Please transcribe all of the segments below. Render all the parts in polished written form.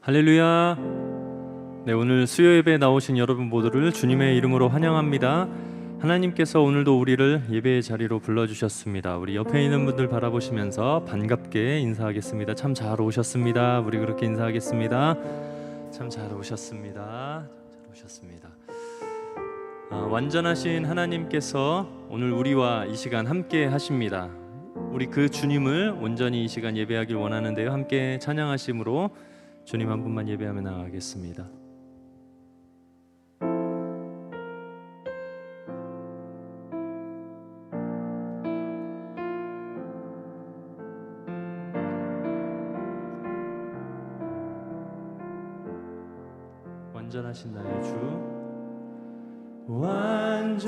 할렐루야. 네, 오늘 수요 예배에 나오신 여러분 모두를 주님의 이름으로 환영합니다. 하나님께서 오늘도 우리를 예배의 자리로 불러주셨습니다. 우리 옆에 있는 분들 바라보시면서 반갑게 인사하겠습니다. 참 잘 오셨습니다. 우리 그렇게 인사하겠습니다. 참 잘 오셨습니다. 잘 오셨습니다. 완전하신 하나님께서 오늘 우리와 이 시간 함께 하십니다. 우리 그 주님을 온전히 이 시간 예배하길 원하는데요, 함께 찬양하심으로 주님 한 분만 예배하며 나가겠습니다. 완전하신 나의 주, 완전하신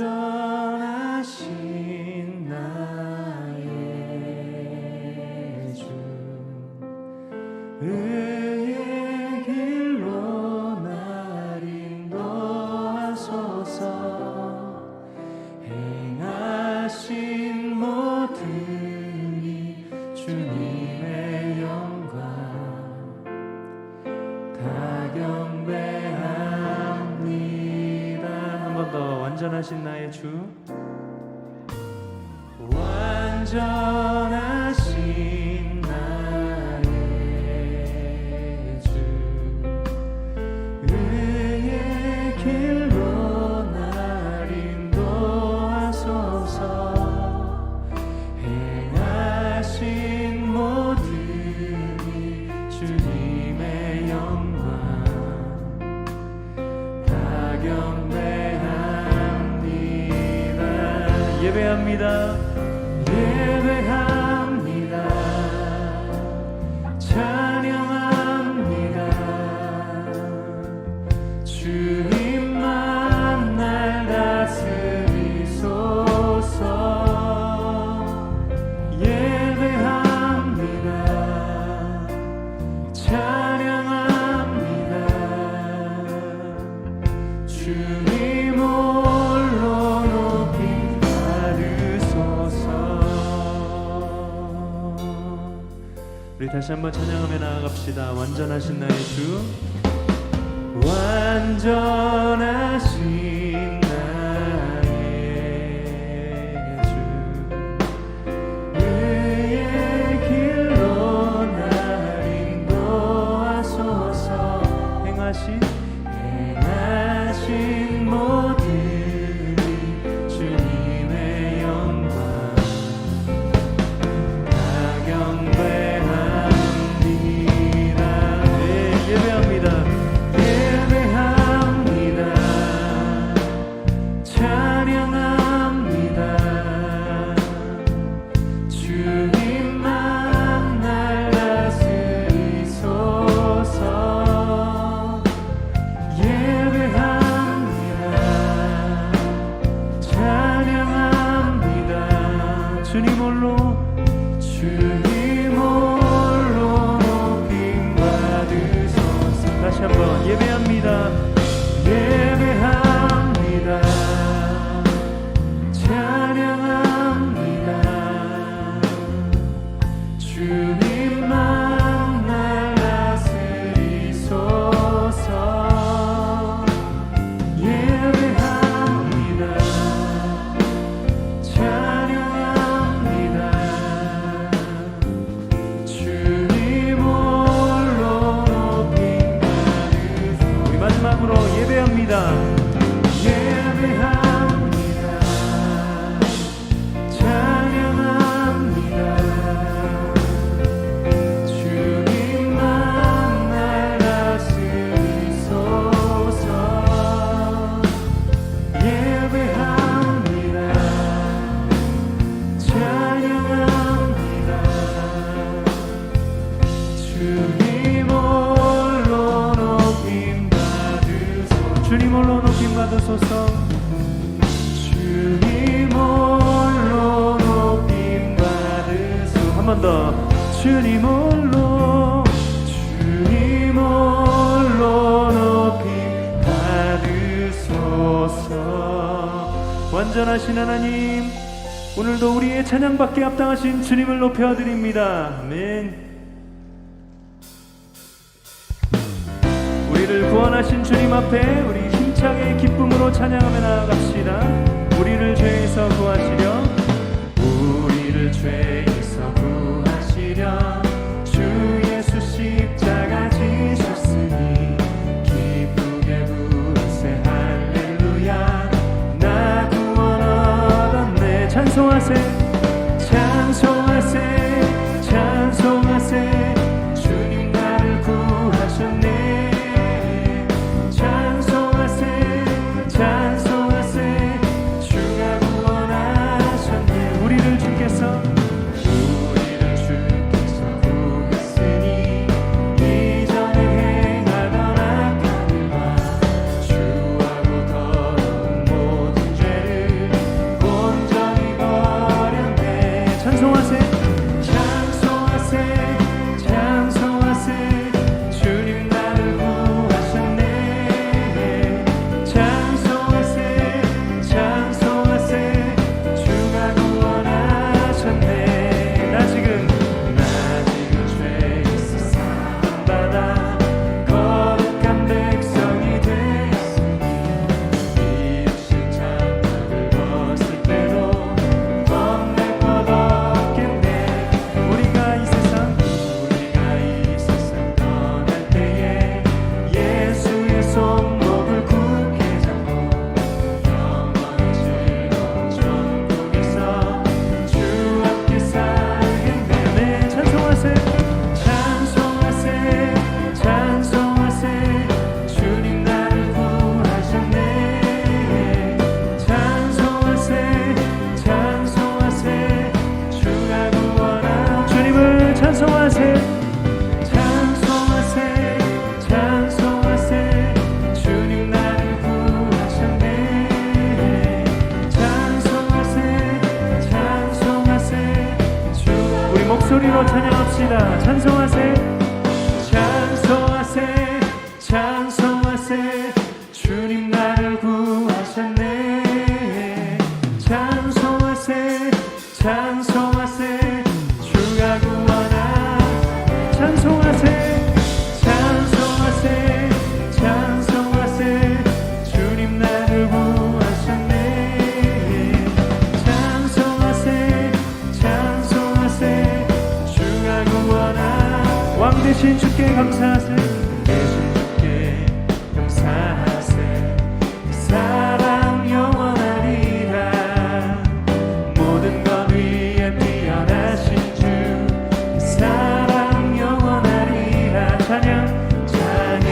나의 주, 의의 길로 날 인도하소서. 행하신 모든 이 주님의 영광 다 경배합니다. 한 번 더. 완전하신 나의 주, 완전하신 나의 주, 의의 길로 날 인도하소서. 행하신 모든 이 주님의 영광 다 경배합니다. 예배합니다. 예배합니다. 찬양합니다. 주님만 날 다스리소서. 예배합니다. 찬양합니다. 주님 홀로 높임 받으소서. 우리 다시 한번 찬양하며 나아갑시다. 완전하신 나의 주, 완전하신 나의 주, 의의 길로 날 인도하소서. 행하신 모든 이 주님의 영광 다 경배합니다. 네, 예배합니다. 예배합니다. 찬양합니다. 주님만 날 다스리소서. 예배합니다. 찬양합니다. 주님 홀로 높임 받으소서. 다시 한번. 예배합니다. 예배합니다. 찬양합니다. 주님만 날 다스리소서. 예배합니다. 찬양합니다. 주님 홀로 높임 받으소서. 우리 마지막으로 예배합니다. 예배합니다. 찬양합니다. 주님만 날 다스리소서. 예배합니다. 찬양합니다. 주님 홀로 높임 받으소서. 주님 홀로 높임 받으소서. 주님 홀로 높임 받으소서. 한 번 더. 주님 홀로 높임 받으소서. 완전하신 하나님, 오늘도 우리의 찬양받기에 합당하신 주님을 높여드립니다. 아멘. 우리를 구원하신 주님 앞에 우리 힘차게 기쁨으로 찬양하며 나아갑시다. 우리를 죄에서 구하시려, 우리를 죄에서 구하시려 주 예수 십자가 지셨으니 기쁘게 부르세 할렐루야. 나 구원 얻었네. 찬송하세, 찬송하세, 찬송하세. 주님 나를 구하셨네. 찬송하세, 찬송하세. 주가 구원하셨네. 우리를 주께서 구했으니 이전에 행하던 악한 일과 주하고 더러운 모든 죄를 온전히 버렸네. 찬송하세, 찬송하세, 찬송하세. 주님 나를 구하셨네. 찬송하세, 찬송하세. 주가 구원하셨네. 나 지금 죄에서 사함받아 거룩한 백성이 되었으니 이웃의 장막을 벗을 때도 겁낼 것 없겠네. 우리가 이 세상 떠날 때에 예수의 손목을 굳게 잡고 영원히 즐거운 천국에서 주 함께 살겠네. 네, 찬송하세, 찬송하세, 찬송하세. 주님 나를 구하셨네. 찬송하세, 찬송하세. 주가 구원하 주님을 찬송하세, 찬송하세, 찬송하세. 주님 나를 구하셨네. 찬송하세, 찬송하세. 주가 우리 목소리로 찬양합시다. 찬송하세, 찬송하세, 찬송하세. 주님 나를 구하셨네. 찬송하세, 찬송하세. 주가 구원하 찬송하세, 찬송하세, 찬송하세. 주님 나를 구하셨네. 찬송하세, 찬송하세. 주가 구원하 왕 되신 주께 감사하세, 되신 주께 감사하세. 사랑 영원하리라. 모든 것 위에 피어나신 주 사랑 영원하리라. 찬양, 찬양,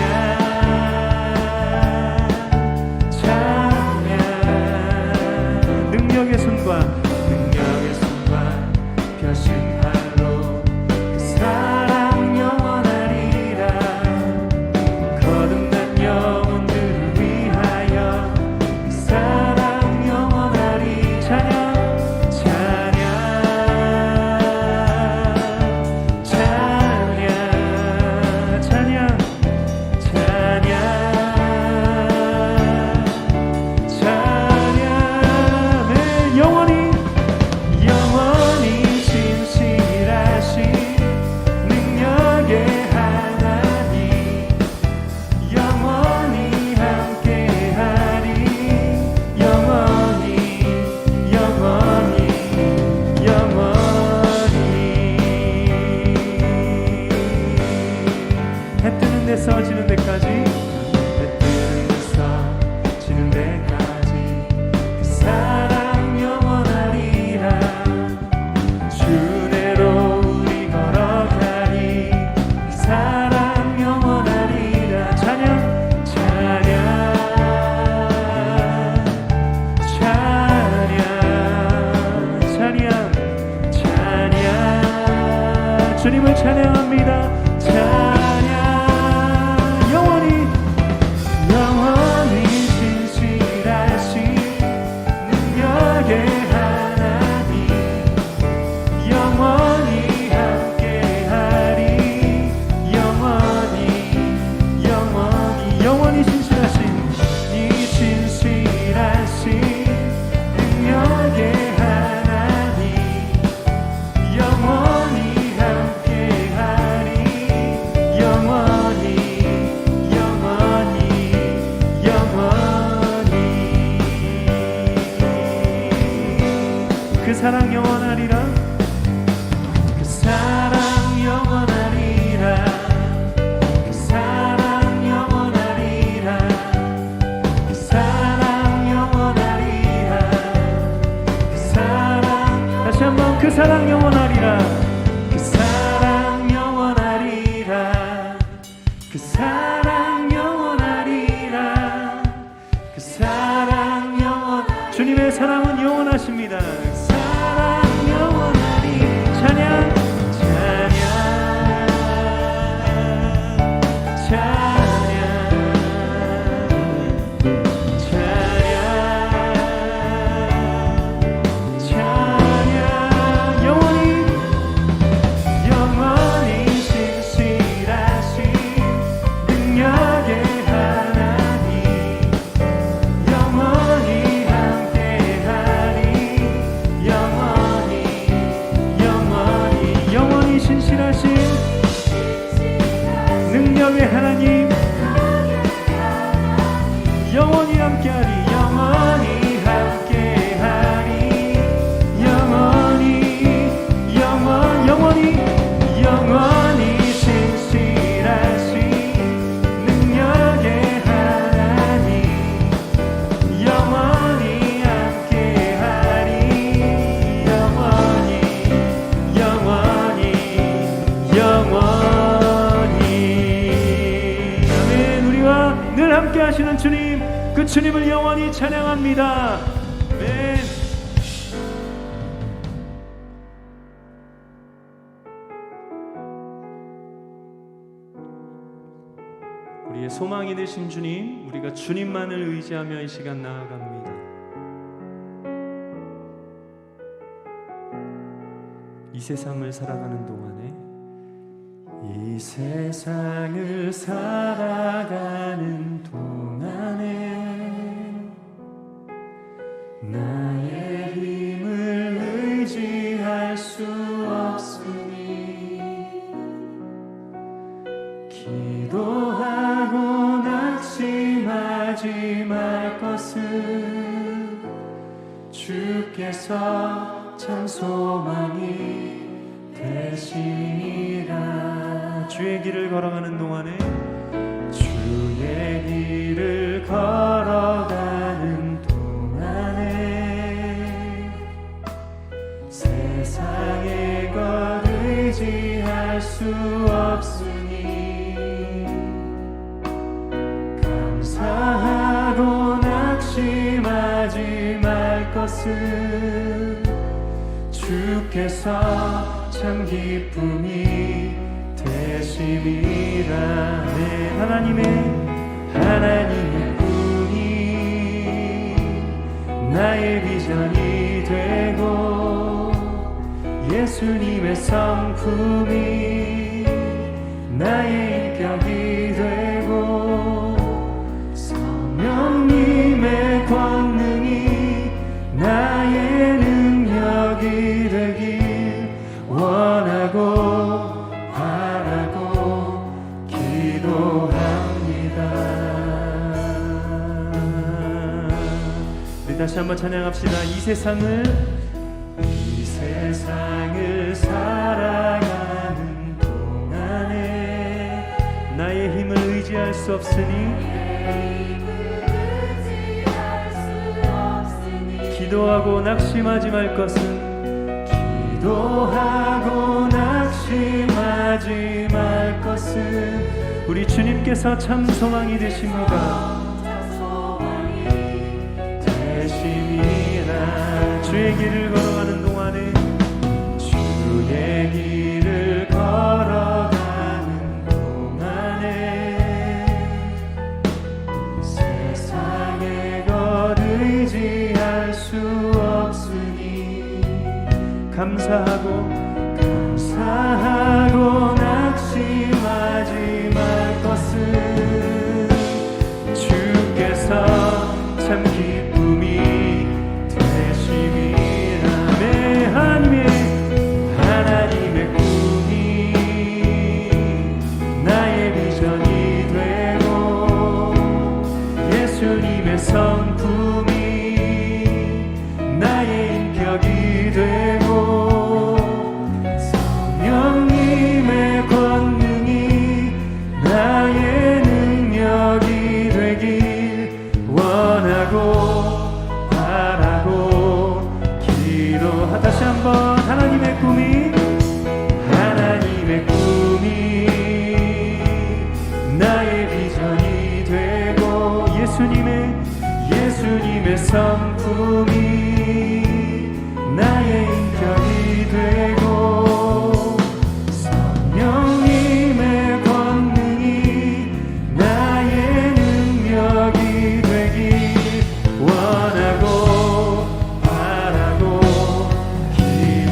찬양. 능력의 손과 펴신 팔로 사랑 영원하리라. 거듭난 영혼들을 위하여 사랑 영원하리. 찬양, 찬양, 찬양, 찬양, 찬양, 찬양. 네, 영원히 진실하신 능력의 하나님 영원히 함께하리. 영원히, 영원히, 영원히. 해 뜨는 데서 지는 데까지, 해 뜨는 데서 지는 데까지 사랑 영원하리라. 주대로 우리 걸어가리. 사랑 영원하리라. 찬양, 찬양, 찬양, 찬양, 찬양. 주님을 찬양합니다. 찬양, 영원히 사랑 영원하리라. 그 사랑 영원하리라. 그 사랑 영원하리라. 그 사랑 영원하리라. 그 사랑, 다시 한번 그 사랑 영원하리라. 그 사랑 영원하리라. 그 사랑 영원하리라. 그 사랑 영원, 주님의 사랑은 영원하십니다. 사랑 영원하리. 찬양 찬양 찬양 찬양 찬양 영원히 영원히 신실하신 능력의 하나님 영원히 함께하리. 영원히 신실하신 능력의 하나님 영원히 함께하리. 영원히 함께하리. 영원히 신실하신 능력의 하나님 영원히 함께하리. 아멘. 우리와 늘 함께 하시는 주님, 그 주님을 영원히 찬양합니다. 아멘. 우리의 소망이 되신 주님, 우리가 주님만을 의지하며 이 시간 나아갑니다. 이 세상을 살아가는 동안에, 이 세상을 살아가는 동안에 나의 힘을 의지할 수 없으니 기도하고 낙심하지 말 것은 주께서 참 소망이 되시니라. 주의 길을 걸어가는 동안에, 주의 길을 걸어가는 동안에 세상의 것 의지할 수 없으니 감사하고 낙심하지 말 것은 주께서 참 기쁨이 되심이라. 네, 하나님의 꿈이 나의 비전이 되고 예수님의 성품이 나의 인격이 되고 성령님의 권능이 나의 능력이 되길 원하고 바라고 기도합니다. 우리 다시 한번 찬양합시다. 이 세상을 살아가는 동안에 나의 힘을 의지할 수 없으니 기도하고 낙심하지 말 것은 기도하고 낙심하지 말 것은 우리 주님께서 참 소망이 되십니다. 주의 길을 걸어가는 동안에 주의 길을 걸어가는 동안에 세상의 것 의지할 수 없으니 감사하고 낙심하지 말 것은 주께서 참 기쁨이 되심이라. 내 하나님의 꿈이 나의 비전이 되고 예수님의 성품이 나의 인격이 되고 나의 비전이 되고 예수님의 성품이 나의 인격이 되고 성령님의 권능이 나의 능력이 되길 원하고 바라고 기도.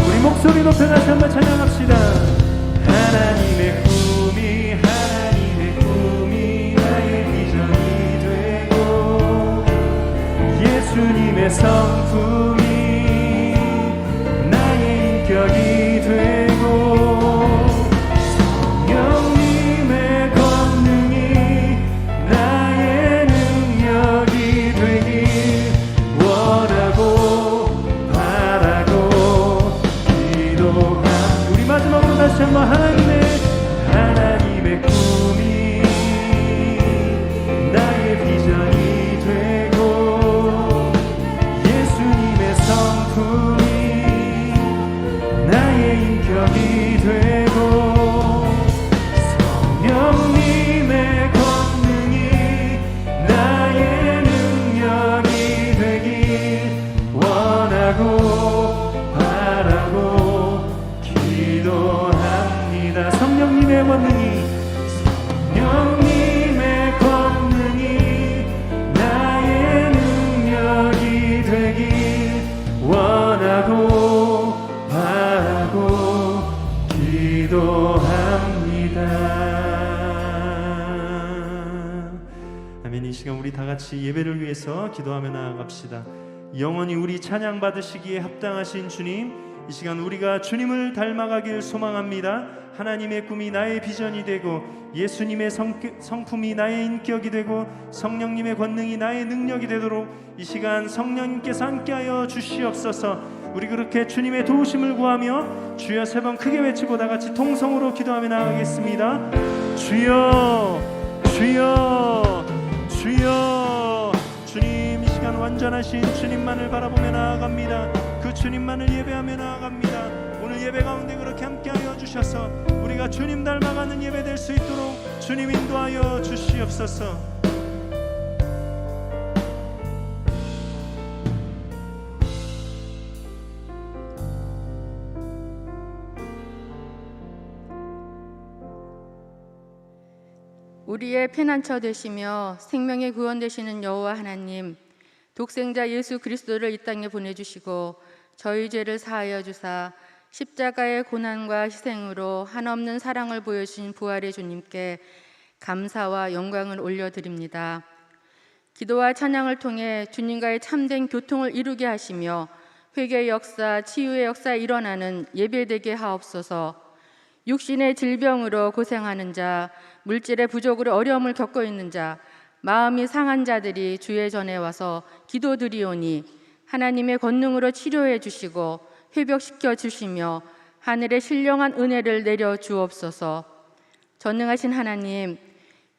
우리 목소리 높여 다시 한번 찬양합시다. 하나님의 꿈이 나의 비전이 되고 예수님의 성품이 나의 인격이 되고 성령님의 권능이 나의 능력이 되길 원하고 바라고 기도합니다. 우리 마지막으로 다시 한번 하나님의 꿈이 나의 비전이 되고 예수님의 성품이 나의 인격이 되고 성령님의 권능이 나의 능력이 되길 원하고 바라고 기도합니다. 성령님의 권능이 나의 능력이 되길 원하고 바라고 기도합니다. 아멘. 이 시간 우리 다 같이 예배를 위해서 기도하며 나아갑시다. 영원히 우리 찬양 받으시기에 합당하신 주님, 이 시간 우리가 주님을 닮아가길 소망합니다. 하나님의 꿈이 나의 비전이 되고 예수님의 성품이 나의 인격이 되고 성령님의 권능이 나의 능력이 되도록 이 시간 성령님께서 함께하여 주시옵소서. 우리 그렇게 주님의 도우심을 구하며 주여 세 번 크게 외치고 다 같이 통성으로 기도하며 나아가겠습니다. 주여 주여 주여. 주님, 이 시간 완전하신 주님만을 바라보며 나아갑니다. 그 주님만을 예배하며 나아갑니다. 오늘 예배 가운데 그렇게 함께하여 주셔서 우리가 주님 닮아가는 예배 될 수 있도록 주님 인도하여 주시옵소서. 우리의 피난처 되시며 생명의 구원 되시는 여호와 하나님, 독생자 예수 그리스도를 이 땅에 보내주시고 저희 죄를 사하여 주사 십자가의 고난과 희생으로 한없는 사랑을 보여주신 부활의 주님께 감사와 영광을 올려드립니다. 기도와 찬양을 통해 주님과의 참된 교통을 이루게 하시며 회개의 역사, 치유의 역사에 일어나는 예배되게 하옵소서. 육신의 질병으로 고생하는 자, 물질의 부족으로 어려움을 겪고 있는 자, 마음이 상한 자들이 주의 전에 와서 기도드리오니 하나님의 권능으로 치료해 주시고 회복시켜 주시며 하늘의 신령한 은혜를 내려 주옵소서. 전능하신 하나님,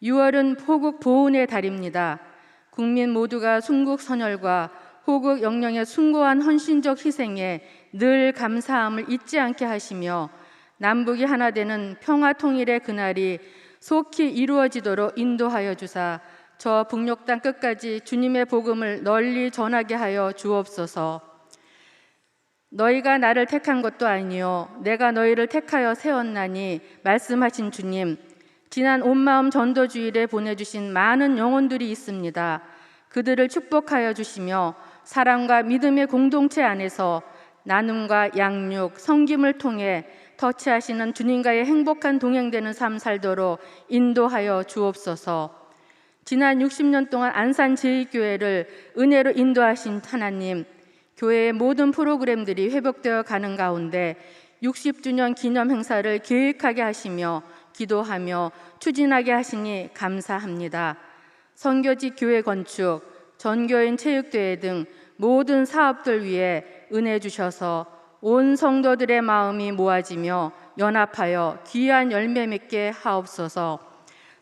6월은 호국 보훈의 달입니다. 국민 모두가 순국 선열과 호국 영령의 숭고한 헌신적 희생에 늘 감사함을 잊지 않게 하시며 남북이 하나 되는 평화 통일의 그날이 속히 이루어지도록 인도하여 주사 저 북녘 땅 끝까지 주님의 복음을 널리 전하게 하여 주옵소서. 너희가 나를 택한 것도 아니요 내가 너희를 택하여 세웠나니 말씀하신 주님, 지난 온마음 전도주일에 보내주신 많은 영혼들이 있습니다. 그들을 축복하여 주시며 사랑과 믿음의 공동체 안에서 나눔과 양육, 섬김을 통해 터치하시는 주님과의 행복한 동행되는 삶 살도록 인도하여 주옵소서. 지난 60년 동안 안산제일교회를 은혜로 인도하신 하나님, 교회의 모든 프로그램들이 회복되어 가는 가운데 60주년 기념 행사를 계획하게 하시며 기도하며 추진하게 하시니 감사합니다. 선교지 교회 건축, 전교인 체육대회 등 모든 사업들 위해 은혜 주셔서 온 성도들의 마음이 모아지며 연합하여 귀한 열매 맺게 하옵소서.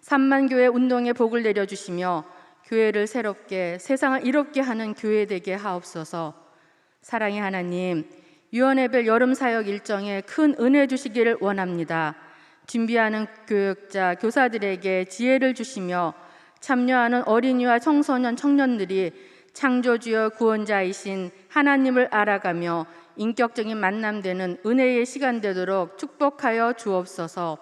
3만 교회 운동에 복을 내려주시며 교회를 새롭게 세상을 이롭게 하는 교회 되게 하옵소서. 사랑의 하나님, 유언의별 여름 사역 일정에 큰 은혜 주시기를 원합니다. 준비하는 교육자, 교사들에게 지혜를 주시며 참여하는 어린이와 청소년, 청년들이 창조주여 구원자이신 하나님을 알아가며 인격적인 만남되는 은혜의 시간 되도록 축복하여 주옵소서.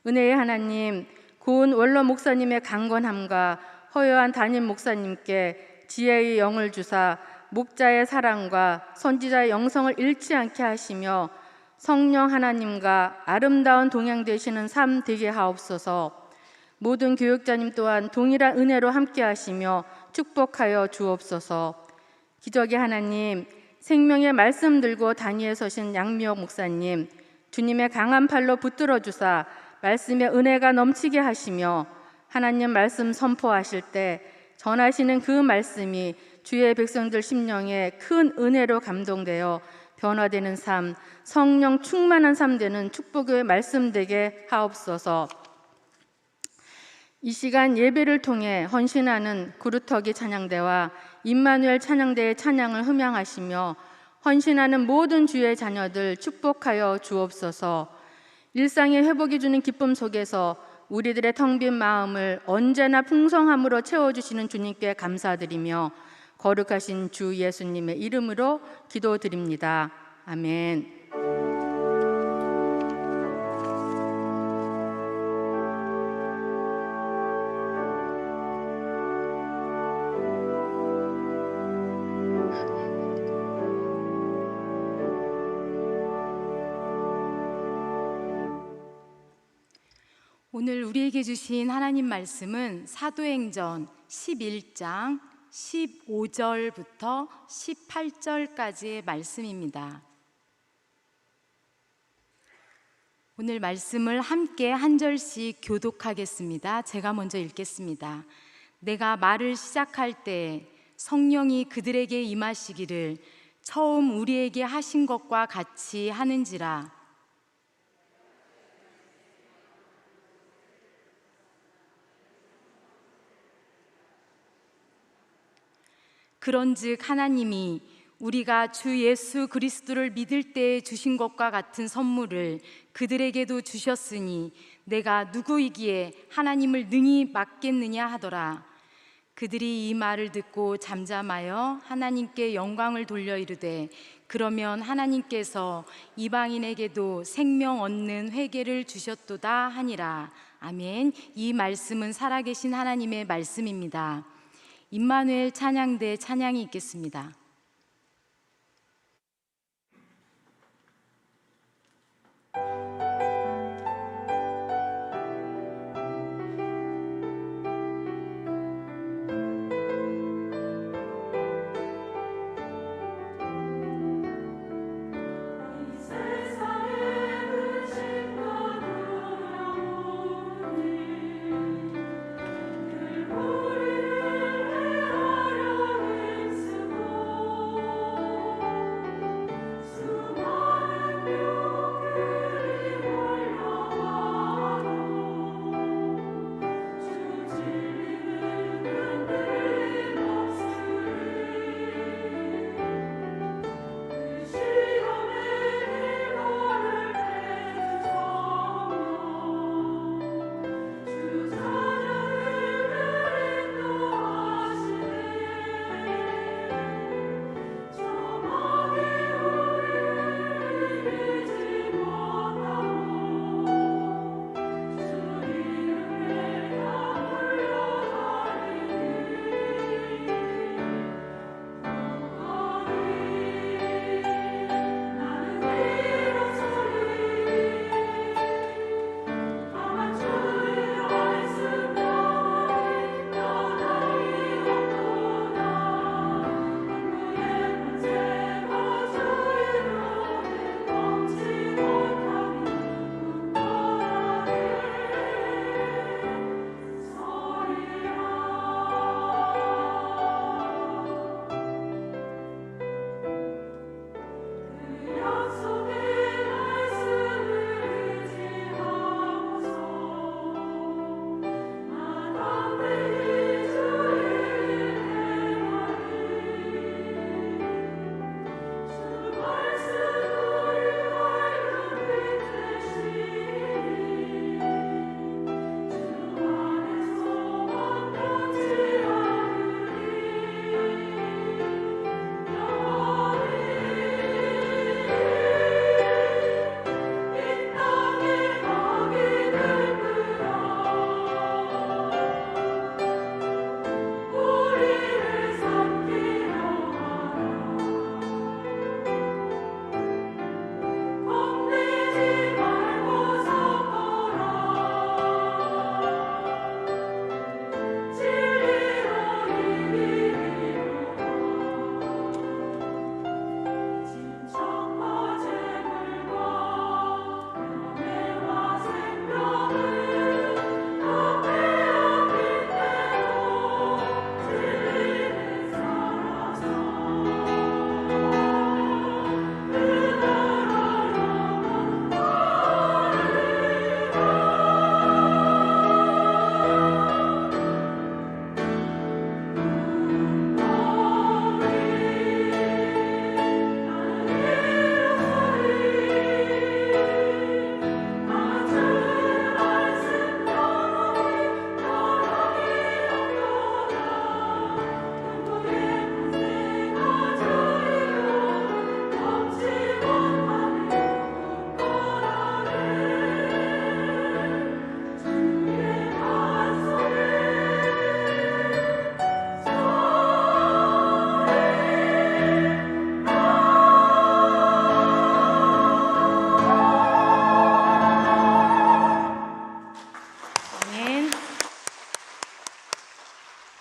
은혜의 하나님, 고은 원로 목사님의 강건함과 허여한 담임 목사님께 지혜의 영을 주사 목자의 사랑과 선지자의 영성을 잃지 않게 하시며 성령 하나님과 아름다운 동행 되시는 삶 되게 하옵소서. 모든 교육자님 또한 동일한 은혜로 함께 하시며 축복하여 주옵소서. 기적의 하나님, 생명의 말씀 들고 단위에 서신 양미옥 목사님, 주님의 강한 팔로 붙들어 주사 말씀의 은혜가 넘치게 하시며 하나님 말씀 선포하실 때 전하시는 그 말씀이 주의 백성들 심령에 큰 은혜로 감동되어 변화되는 삶, 성령 충만한 삶 되는 축복의 말씀 되게 하옵소서. 이 시간 예배를 통해 헌신하는 구루터기 찬양대와 임마누엘 찬양대의 찬양을 흠양하시며 헌신하는 모든 주의 자녀들 축복하여 주옵소서. 일상의 회복이 주는 기쁨 속에서 우리들의 텅 빈 마음을 언제나 풍성함으로 채워주시는 주님께 감사드리며 거룩하신 주 예수님의 이름으로 기도드립니다. 아멘. 오늘 우리에게 주신 하나님 말씀은 사도행전 11장 15절부터 18절까지의 말씀입니다. 오늘 말씀을 함께 한 절씩 교독하겠습니다. 제가 먼저 읽겠습니다. 내가 말을 시작할 때 성령이 그들에게 임하시기를 처음 우리에게 하신 것과 같이 하는지라. 그런즉 하나님이 우리가 주 예수 그리스도를 믿을 때에 주신 것과 같은 선물을 그들에게도 주셨으니 내가 누구이기에 하나님을 능히 막겠느냐 하더라. 그들이 이 말을 듣고 잠잠하여 하나님께 영광을 돌려 이르되 그러면 하나님께서 이방인에게도 생명 얻는 회개를 주셨도다 하니라. 아멘. 이 말씀은 살아계신 하나님의 말씀입니다. 임마누엘 찬양대 찬양이 있겠습니다. 우리를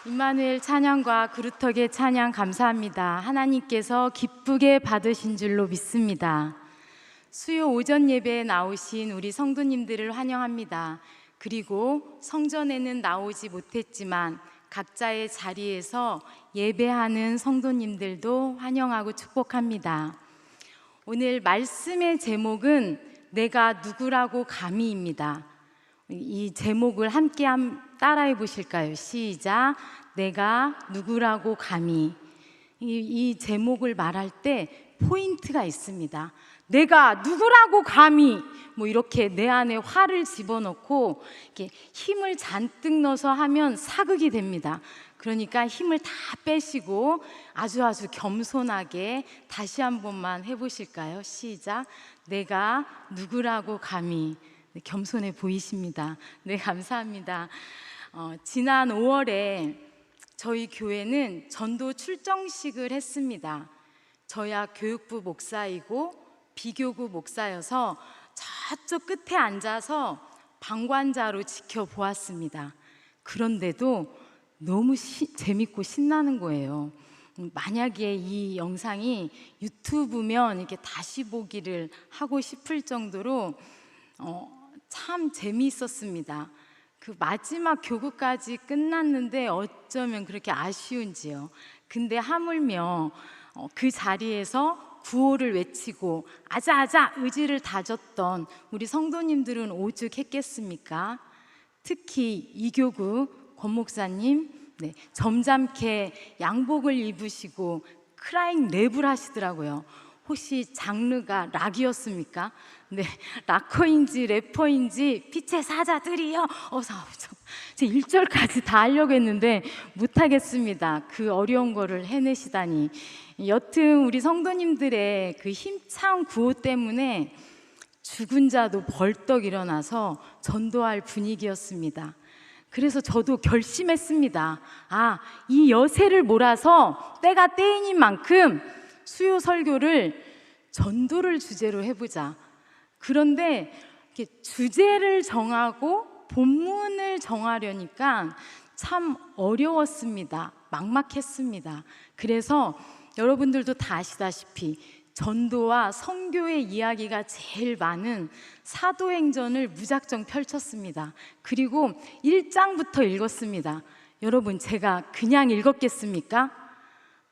임마누엘 찬양과 그루터기의 찬양 감사합니다. 하나님께서 기쁘게 받으신 줄로 믿습니다. 수요 오전 예배에 나오신 우리 성도님들을 환영합니다. 그리고 성전에는 나오지 못했지만 각자의 자리에서 예배하는 성도님들도 환영하고 축복합니다. 오늘 말씀의 제목은 내가 누구라고 감히입니다. 이 제목을 함께 따라해 보실까요? 시작. 내가 누구라고 감히. 이 제목을 말할 때 포인트가 있습니다. 내가 누구라고 감히, 뭐 이렇게 내 안에 화를 집어넣고 이렇게 힘을 잔뜩 넣어서 하면 사극이 됩니다. 그러니까 힘을 다 빼시고 아주 겸손하게 다시 한 번만 해보실까요? 시작. 내가 누구라고 감히. 네, 겸손해 보이십니다. 네, 감사합니다. 지난 5월에 저희 교회는 전도 출정식을 했습니다. 저야 교육부 목사이고 비교구 목사여서 저쪽 끝에 앉아서 방관자로 지켜보았습니다. 그런데도 너무 재밌고 신나는 거예요. 만약에 이 영상이 유튜브면 이렇게 다시 보기를 하고 싶을 정도로 참 재미있었습니다. 그 마지막 교구까지 끝났는데 어쩌면 그렇게 아쉬운지요. 근데 하물며 그 자리에서 구호를 외치고 아자아자 의지를 다졌던 우리 성도님들은 오죽했겠습니까? 특히 이교구 권 목사님, 네, 점잖게 양복을 입으시고 크라잉 랩을 하시더라고요. 혹시 장르가 락이었습니까? 네, 락커인지 래퍼인지 빛의 사자들이여 어서 오죠. 제 1절까지 다 하려고 했는데 못하겠습니다. 그 어려운 거를 해내시다니. 여튼 우리 성도님들의 그 힘찬 구호 때문에 죽은 자도 벌떡 일어나서 전도할 분위기였습니다. 그래서 저도 결심했습니다. 이 여세를 몰아서 때가 때인 만큼 수요 설교를 전도를 주제로 해보자. 그런데 이렇게 주제를 정하고 본문을 정하려니까 참 어려웠습니다. 막막했습니다. 그래서 여러분들도 다 아시다시피 전도와 선교의 이야기가 제일 많은 사도행전을 무작정 펼쳤습니다. 그리고 1장부터 읽었습니다. 여러분, 제가 그냥 읽었겠습니까?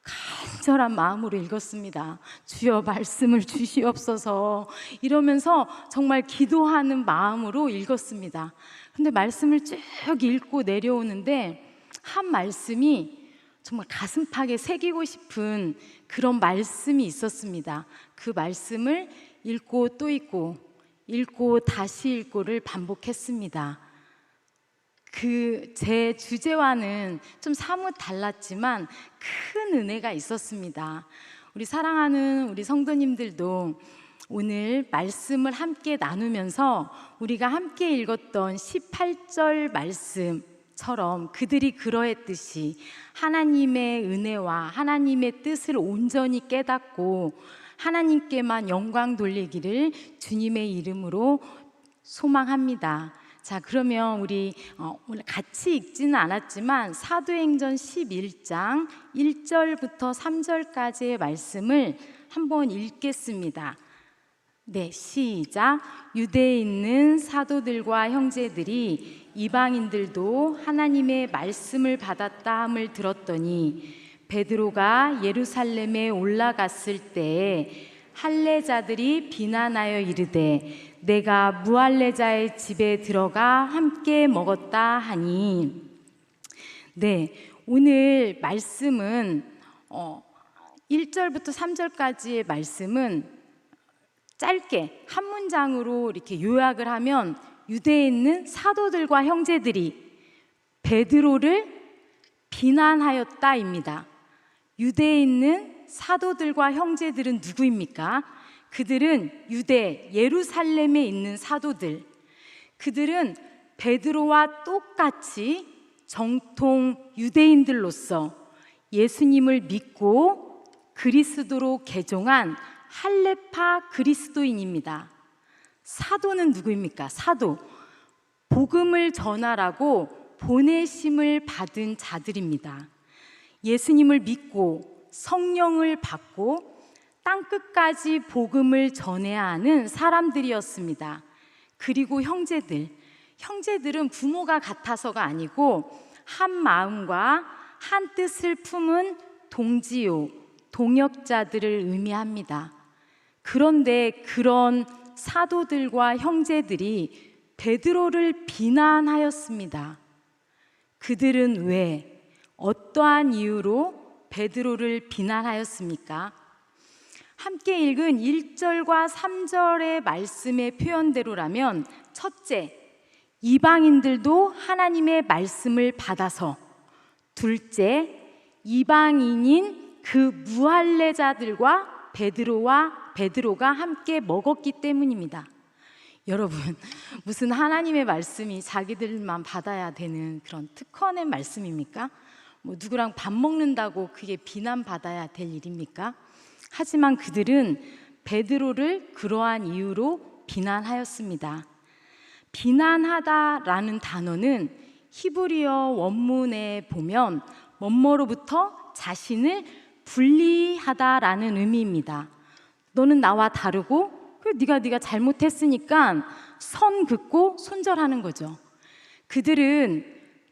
간절한 마음으로 읽었습니다. 주여 말씀을 주시옵소서 이러면서 정말 기도하는 마음으로 읽었습니다. 근데 말씀을 쭉 읽고 내려오는데 한 말씀이 정말 가슴팍에 새기고 싶은 그런 말씀이 있었습니다. 그 말씀을 읽고 또 읽고 다시 읽고를 반복했습니다. 제 주제와는 좀 사뭇 달랐지만 큰 은혜가 있었습니다. 우리 사랑하는 우리 성도님들도 오늘 말씀을 함께 나누면서 우리가 함께 읽었던 18절 말씀처럼 그들이 그러했듯이 하나님의 은혜와 하나님의 뜻을 온전히 깨닫고 하나님께만 영광 돌리기를 주님의 이름으로 소망합니다. 자, 그러면 우리 오늘 같이 읽지는 않았지만 사도행전 11장 1절부터 3절까지의 말씀을 한번 읽겠습니다. 네, 시작. 유대에 있는 사도들과 형제들이 이방인들도 하나님의 말씀을 받았다 함을 들었더니 베드로가 예루살렘에 올라갔을 때에 할례자들이 비난하여 이르되 내가 무할례자의 집에 들어가 함께 먹었다 하니. 네, 오늘 말씀은 1절부터 3절까지의 말씀은 짧게 한 문장으로 이렇게 요약을 하면 유대에 있는 사도들과 형제들이 베드로를 비난하였다입니다. 유대에 있는 사도들과 형제들은 누구입니까? 그들은 유대 예루살렘에 있는 사도들. 그들은 베드로와 똑같이 정통 유대인들로서 예수님을 믿고 그리스도로 개종한 할례파 그리스도인입니다. 사도는 누구입니까? 사도. 복음을 전하라고 보내심을 받은 자들입니다. 예수님을 믿고 성령을 받고 땅끝까지 복음을 전해야 하는 사람들이었습니다. 그리고 형제들은 부모가 같아서가 아니고 한 마음과 한 뜻을 품은 동지요, 동역자들을 의미합니다. 그런데 그런 사도들과 형제들이 베드로를 비난하였습니다. 그들은 왜, 어떠한 이유로 베드로를 비난하였습니까? 함께 읽은 1절과 3절의 말씀의 표현대로라면, 첫째, 이방인들도 하나님의 말씀을 받아서, 둘째, 이방인인 그 무할례자들과 베드로가 함께 먹었기 때문입니다. 여러분, 무슨 하나님의 말씀이 자기들만 받아야 되는 그런 특권의 말씀입니까? 누구랑 밥 먹는다고 그게 비난받아야 될 일입니까? 하지만 그들은 베드로를 그러한 이유로 비난하였습니다. 비난하다라는 단어는 히브리어 원문에 보면 뭐뭐로부터 자신을 분리하다라는 의미입니다. 너는 나와 다르고 네가 잘못했으니까 선 긋고 손절하는 거죠. 그들은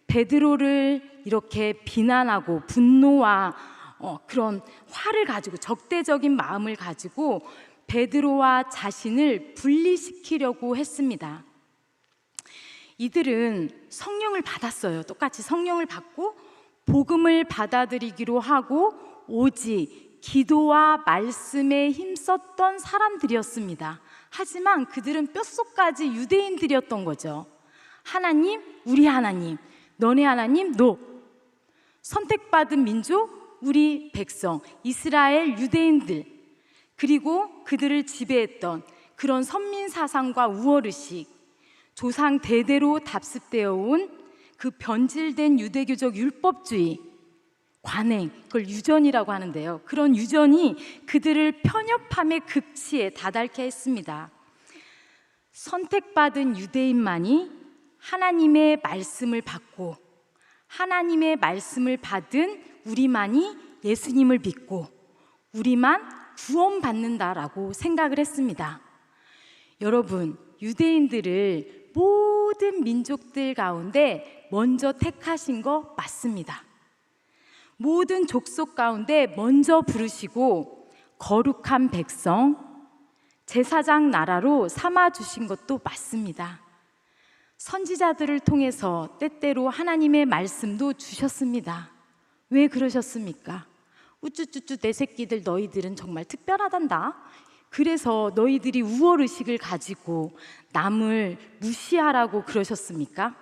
베드로를 이렇게 비난하고 분노와 그런 화를 가지고, 적대적인 마음을 가지고 베드로와 자신을 분리시키려고 했습니다. 이들은 성령을 받았어요. 똑같이 성령을 받고 복음을 받아들이기로 하고 오직 기도와 말씀에 힘썼던 사람들이었습니다. 하지만 그들은 뼛속까지 유대인들이었던 거죠. 하나님, 우리 하나님, 너네 하나님, 너. 선택받은 민족, 우리 백성, 이스라엘 유대인들, 그리고 그들을 지배했던 그런 선민 사상과 우월의식, 조상 대대로 답습되어 온 그 변질된 유대교적 율법주의, 관행, 그걸 유전이라고 하는데요. 그런 유전이 그들을 편협함의 극치에 다다르게 했습니다. 선택받은 유대인만이 하나님의 말씀을 받고, 하나님의 말씀을 받은 우리만이 예수님을 믿고 우리만 구원받는다라고 생각을 했습니다. 여러분, 유대인들을 모든 민족들 가운데 먼저 택하신 거 맞습니다. 모든 족속 가운데 먼저 부르시고 거룩한 백성, 제사장 나라로 삼아주신 것도 맞습니다. 선지자들을 통해서 때때로 하나님의 말씀도 주셨습니다. 왜 그러셨습니까? 우쭈쭈쭈 내 새끼들, 너희들은 정말 특별하단다. 그래서 너희들이 우월의식을 가지고 남을 무시하라고 그러셨습니까?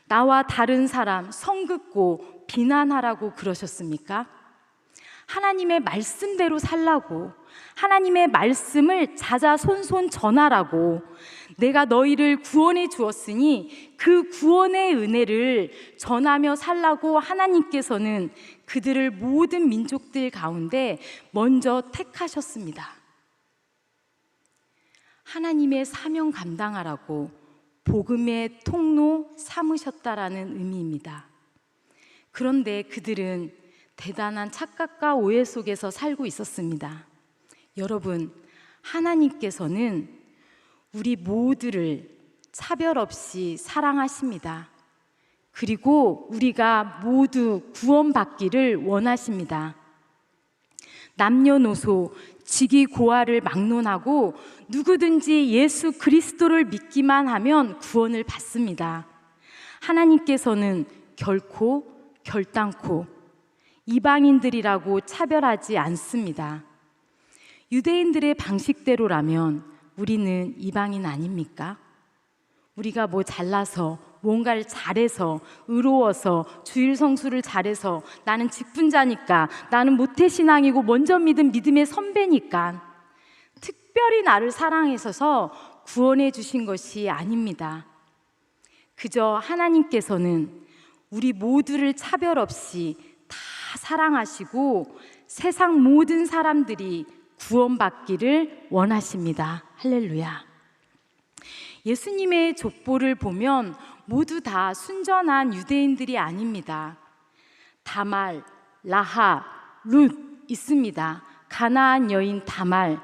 나와 다른 사람 성긋고 비난하라고 그러셨습니까? 하나님의 말씀대로 살라고, 하나님의 말씀을 자자손손 전하라고, 내가 너희를 구원해 주었으니 그 구원의 은혜를 전하며 살라고 하나님께서는 그들을 모든 민족들 가운데 먼저 택하셨습니다. 하나님의 사명 감당하라고 복음의 통로 삼으셨다라는 의미입니다. 그런데 그들은 대단한 착각과 오해 속에서 살고 있었습니다. 여러분, 하나님께서는 우리 모두를 차별 없이 사랑하십니다. 그리고 우리가 모두 구원받기를 원하십니다. 남녀노소, 직위고하를 막론하고 누구든지 예수 그리스도를 믿기만 하면 구원을 받습니다. 하나님께서는 결단코 이방인들이라고 차별하지 않습니다. 유대인들의 방식대로라면 우리는 이방인 아닙니까? 우리가 잘라서, 뭔가를 잘해서, 의로워서, 주일 성수를 잘해서, 나는 직분자니까, 나는 모태신앙이고 먼저 믿은 믿음의 선배니까 특별히 나를 사랑하셔서 구원해 주신 것이 아닙니다. 그저 하나님께서는 우리 모두를 차별 없이 다 사랑하시고 세상 모든 사람들이 구원받기를 원하십니다. 할렐루야. 예수님의 족보를 보면 모두 다 순전한 유대인들이 아닙니다. 다말, 라합, 룻 있습니다. 가나안 여인 다말,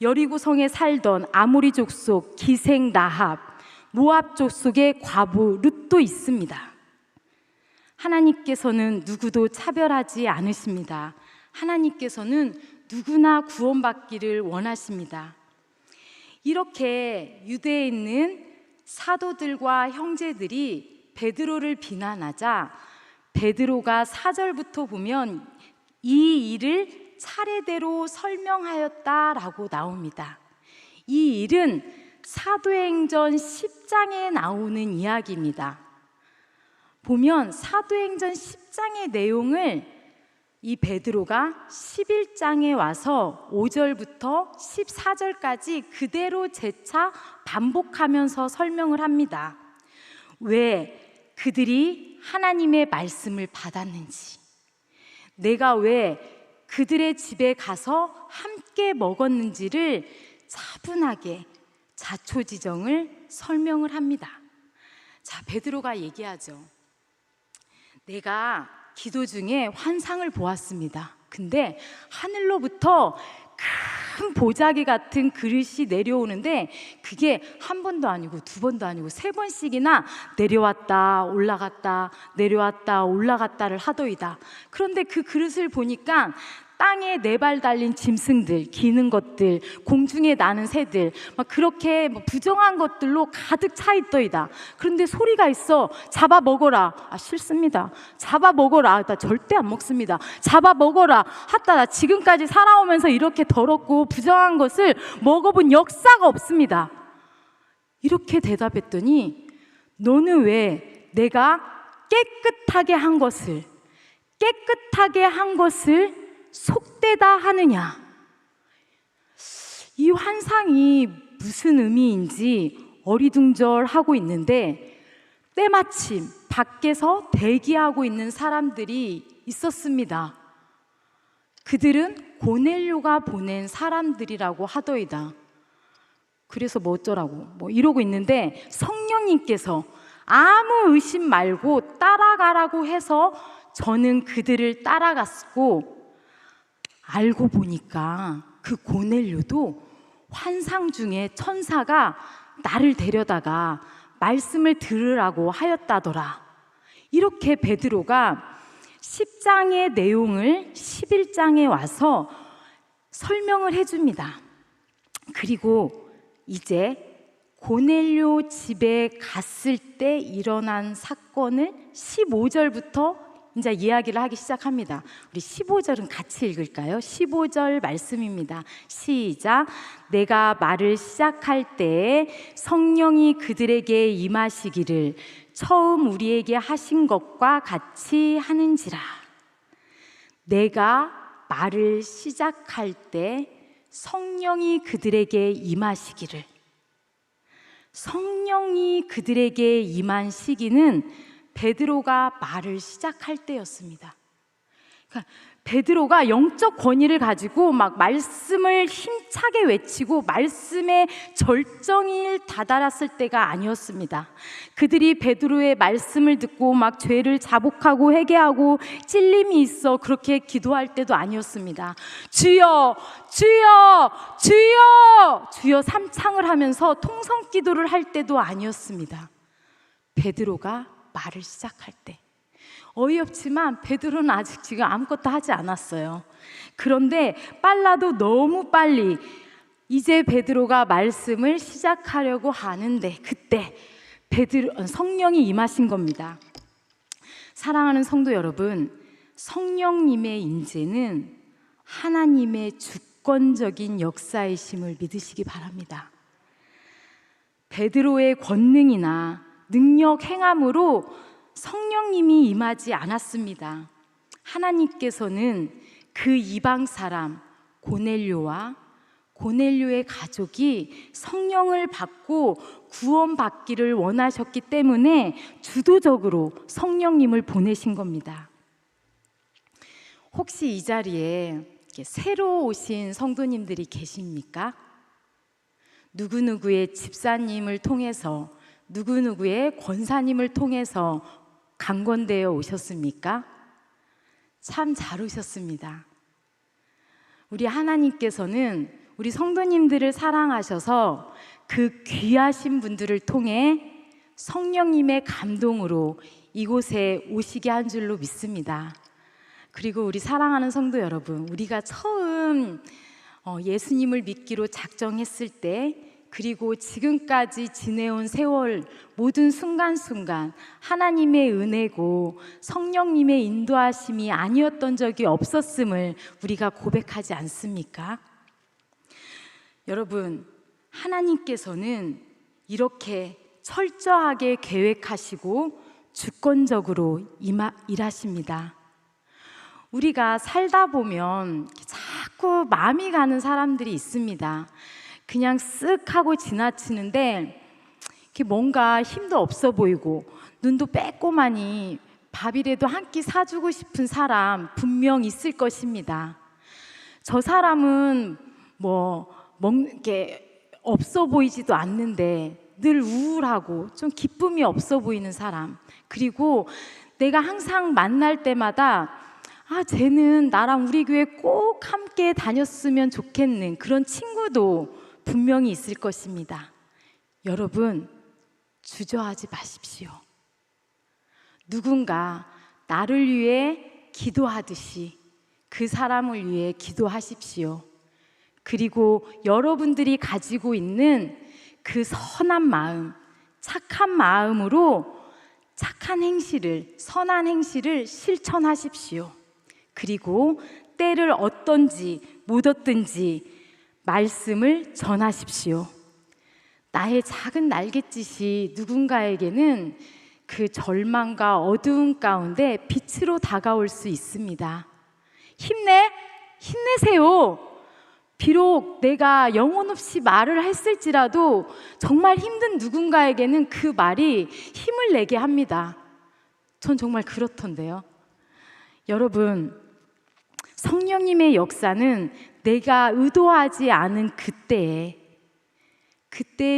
여리고성에 살던 아모리 족속 기생 라합, 모압 족속의 과부 룻도 있습니다. 하나님께서는 누구도 차별하지 않으십니다. 하나님께서는 누구나 구원받기를 원하십니다. 이렇게 유대에 있는 사도들과 형제들이 베드로를 비난하자 베드로가 4절부터 보면 이 일을 차례대로 설명하였다라고 나옵니다. 이 일은 사도행전 10장에 나오는 이야기입니다. 보면 사도행전 10장의 내용을 이 베드로가 11장에 와서 5절부터 14절까지 그대로 재차 반복하면서 설명을 합니다. 왜 그들이 하나님의 말씀을 받았는지, 내가 왜 그들의 집에 가서 함께 먹었는지를 차분하게 자초지정을 설명을 합니다. 자, 베드로가 얘기하죠. 내가 기도 중에 환상을 보았습니다. 근데 하늘로부터 큰 보자기 같은 그릇이 내려오는데 그게 한 번도 아니고 두 번도 아니고 세 번씩이나 내려왔다 올라갔다 내려왔다 올라갔다를 하더이다. 그런데 그 그릇을 보니까 땅에 네 발 달린 짐승들, 기는 것들, 공중에 나는 새들, 막 그렇게 부정한 것들로 가득 차 있더이다. 그런데 소리가 있어. 잡아 먹어라. 아, 싫습니다. 잡아 먹어라. 나 절대 안 먹습니다. 잡아 먹어라. 하다 나 지금까지 살아오면서 이렇게 더럽고 부정한 것을 먹어본 역사가 없습니다. 이렇게 대답했더니 너는 왜 내가 깨끗하게 한 것을 속되다 하느냐? 이 환상이 무슨 의미인지 어리둥절하고 있는데 때마침 밖에서 대기하고 있는 사람들이 있었습니다. 그들은 고넬료가 보낸 사람들이라고 하더이다. 그래서 뭐 어쩌라고 이러고 있는데 성령님께서 아무 의심 말고 따라가라고 해서 저는 그들을 따라갔고, 알고 보니까 그 고넬료도 환상 중에 천사가 나를 데려다가 말씀을 들으라고 하였다더라. 이렇게 베드로가 10장의 내용을 11장에 와서 설명을 해줍니다. 그리고 이제 고넬료 집에 갔을 때 일어난 사건을 15절부터 이제 이야기를 하기 시작합니다. 우리 15절은 같이 읽을까요? 15절 말씀입니다. 시작. 내가 말을 시작할 때에 성령이 그들에게 임하시기를 처음 우리에게 하신 것과 같이 하는지라. 내가 말을 시작할 때 성령이 그들에게 임하시기를. 성령이 그들에게 임한 시기는 베드로가 말을 시작할 때였습니다. 그러니까 베드로가 영적 권위를 가지고 막 말씀을 힘차게 외치고 말씀의 절정이 다다랐을 때가 아니었습니다. 그들이 베드로의 말씀을 듣고 막 죄를 자복하고 회개하고 찔림이 있어 그렇게 기도할 때도 아니었습니다. 주여 주여 주여 주여 삼창을 하면서 통성 기도를 할 때도 아니었습니다. 베드로가 말을 시작할 때. 어이없지만 베드로는 아직 지금 아무것도 하지 않았어요. 그런데 빨라도 너무 빨리 이제 베드로가 말씀을 시작하려고 하는데 그때 성령이 임하신 겁니다. 사랑하는 성도 여러분, 성령님의 임재는 하나님의 주권적인 역사이심을 믿으시기 바랍니다. 베드로의 권능이나 능력 행함으로 성령님이 임하지 않았습니다. 하나님께서는 그 이방 사람 고넬료와 고넬료의 가족이 성령을 받고 구원받기를 원하셨기 때문에 주도적으로 성령님을 보내신 겁니다. 혹시 이 자리에 새로 오신 성도님들이 계십니까? 누구누구의 집사님을 통해서 누구누구의 권사님을 통해서 강권되어 오셨습니까? 참 잘 오셨습니다. 우리 하나님께서는 우리 성도님들을 사랑하셔서 그 귀하신 분들을 통해 성령님의 감동으로 이곳에 오시게 한 줄로 믿습니다. 그리고 우리 사랑하는 성도 여러분, 우리가 처음 예수님을 믿기로 작정했을 때, 그리고 지금까지 지내온 세월 모든 순간순간 하나님의 은혜고 성령님의 인도하심이 아니었던 적이 없었음을 우리가 고백하지 않습니까? 여러분, 하나님께서는 이렇게 철저하게 계획하시고 주권적으로 일하십니다. 우리가 살다 보면 자꾸 마음이 가는 사람들이 있습니다. 그냥 쓱 하고 지나치는데 뭔가 힘도 없어 보이고 눈도 빼꼬마니 밥이라도 한 끼 사주고 싶은 사람 분명 있을 것입니다. 저 사람은 먹는 게 없어 보이지도 않는데 늘 우울하고 좀 기쁨이 없어 보이는 사람, 그리고 내가 항상 만날 때마다 쟤는 나랑 우리 교회 꼭 함께 다녔으면 좋겠는 그런 친구도 분명히 있을 것입니다. 여러분, 주저하지 마십시오. 누군가 나를 위해 기도하듯이 그 사람을 위해 기도하십시오. 그리고 여러분들이 가지고 있는 그 선한 마음, 착한 마음으로 착한 행실을, 선한 행실을 실천하십시오. 그리고 때를 얻든지 못 얻든지 말씀을 전하십시오. 나의 작은 날갯짓이 누군가에게는 그 절망과 어두운 가운데 빛으로 다가올 수 있습니다. 힘내세요. 비록 내가 영혼 없이 말을 했을지라도 정말 힘든 누군가에게는 그 말이 힘을 내게 합니다. 전 정말 그렇던데요. 여러분, 성령님의 역사는 내가 의도하지 않은 그때에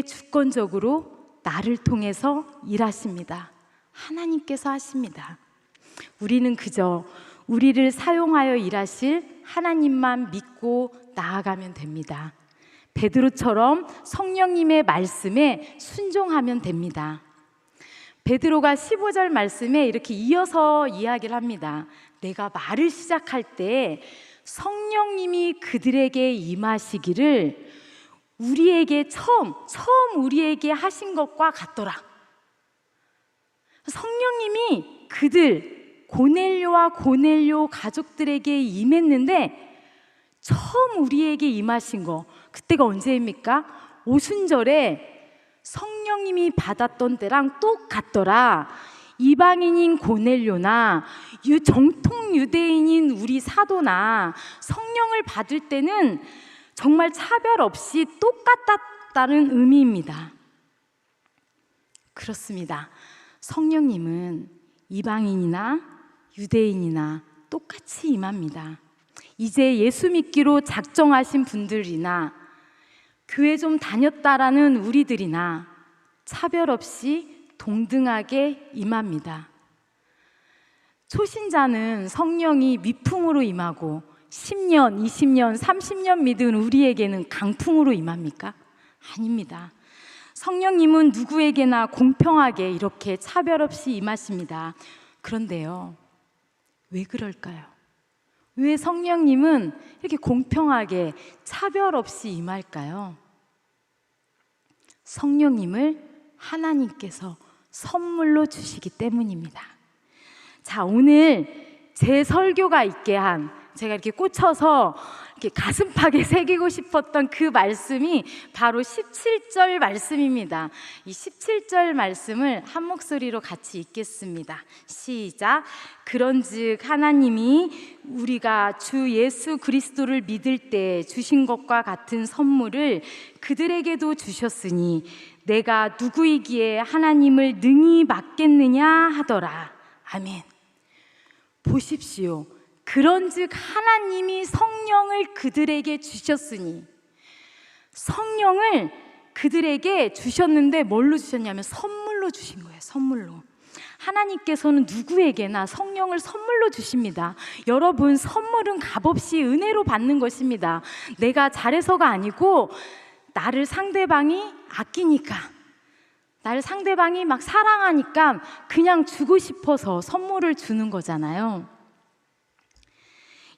주권적으로 나를 통해서 일하십니다. 하나님께서 하십니다. 우리는 그저 우리를 사용하여 일하실 하나님만 믿고 나아가면 됩니다. 베드로처럼 성령님의 말씀에 순종하면 됩니다. 베드로가 15절 말씀에 이렇게 이어서 이야기를 합니다. 내가 말을 시작할 때 성령님이 그들에게 임하시기를 우리에게 처음 우리에게 하신 것과 같더라. 성령님이 그들 고넬료와 고넬료 가족들에게 임했는데 처음 우리에게 임하신 거, 그때가 언제입니까? 오순절에 성령님이 받았던 때랑 똑같더라. 이방인인 고넬료나 정통 유대인인 우리 사도나 성령을 받을 때는 정말 차별 없이 똑같았다는 의미입니다. 그렇습니다. 성령님은 이방인이나 유대인이나 똑같이 임합니다. 이제 예수 믿기로 작정하신 분들이나 교회 좀 다녔다라는 우리들이나 차별 없이 동등하게 임합니다. 초신자는 성령이 미풍으로 임하고 10년, 20년, 30년 믿은 우리에게는 강풍으로 임합니까? 아닙니다. 성령님은 누구에게나 공평하게 이렇게 차별 없이 임하십니다. 그런데요, 왜 그럴까요? 왜 성령님은 이렇게 공평하게 차별 없이 임할까요? 성령님을 하나님께서 선물로 주시기 때문입니다. 자, 오늘 제 설교가 있게 한, 제가 이렇게 꽂혀서 이렇게 가슴팍에 새기고 싶었던 그 말씀이 바로 17절 말씀입니다. 이 17절 말씀을 한 목소리로 같이 읽겠습니다. 시작. 그런즉 하나님이 우리가 주 예수 그리스도를 믿을 때 주신 것과 같은 선물을 그들에게도 주셨으니 내가 누구이기에 하나님을 능히 맡겠느냐 하더라. 아멘. 보십시오. 그런즉 하나님이 성령을 그들에게 주셨으니, 성령을 그들에게 주셨는데 뭘로 주셨냐면 선물로 주신 거예요. 선물로. 하나님께서는 누구에게나 성령을 선물로 주십니다. 여러분, 선물은 값없이 은혜로 받는 것입니다. 내가 잘해서가 아니고 나를 상대방이 아끼니까, 나를 상대방이 막 사랑하니까 그냥 주고 싶어서 선물을 주는 거잖아요.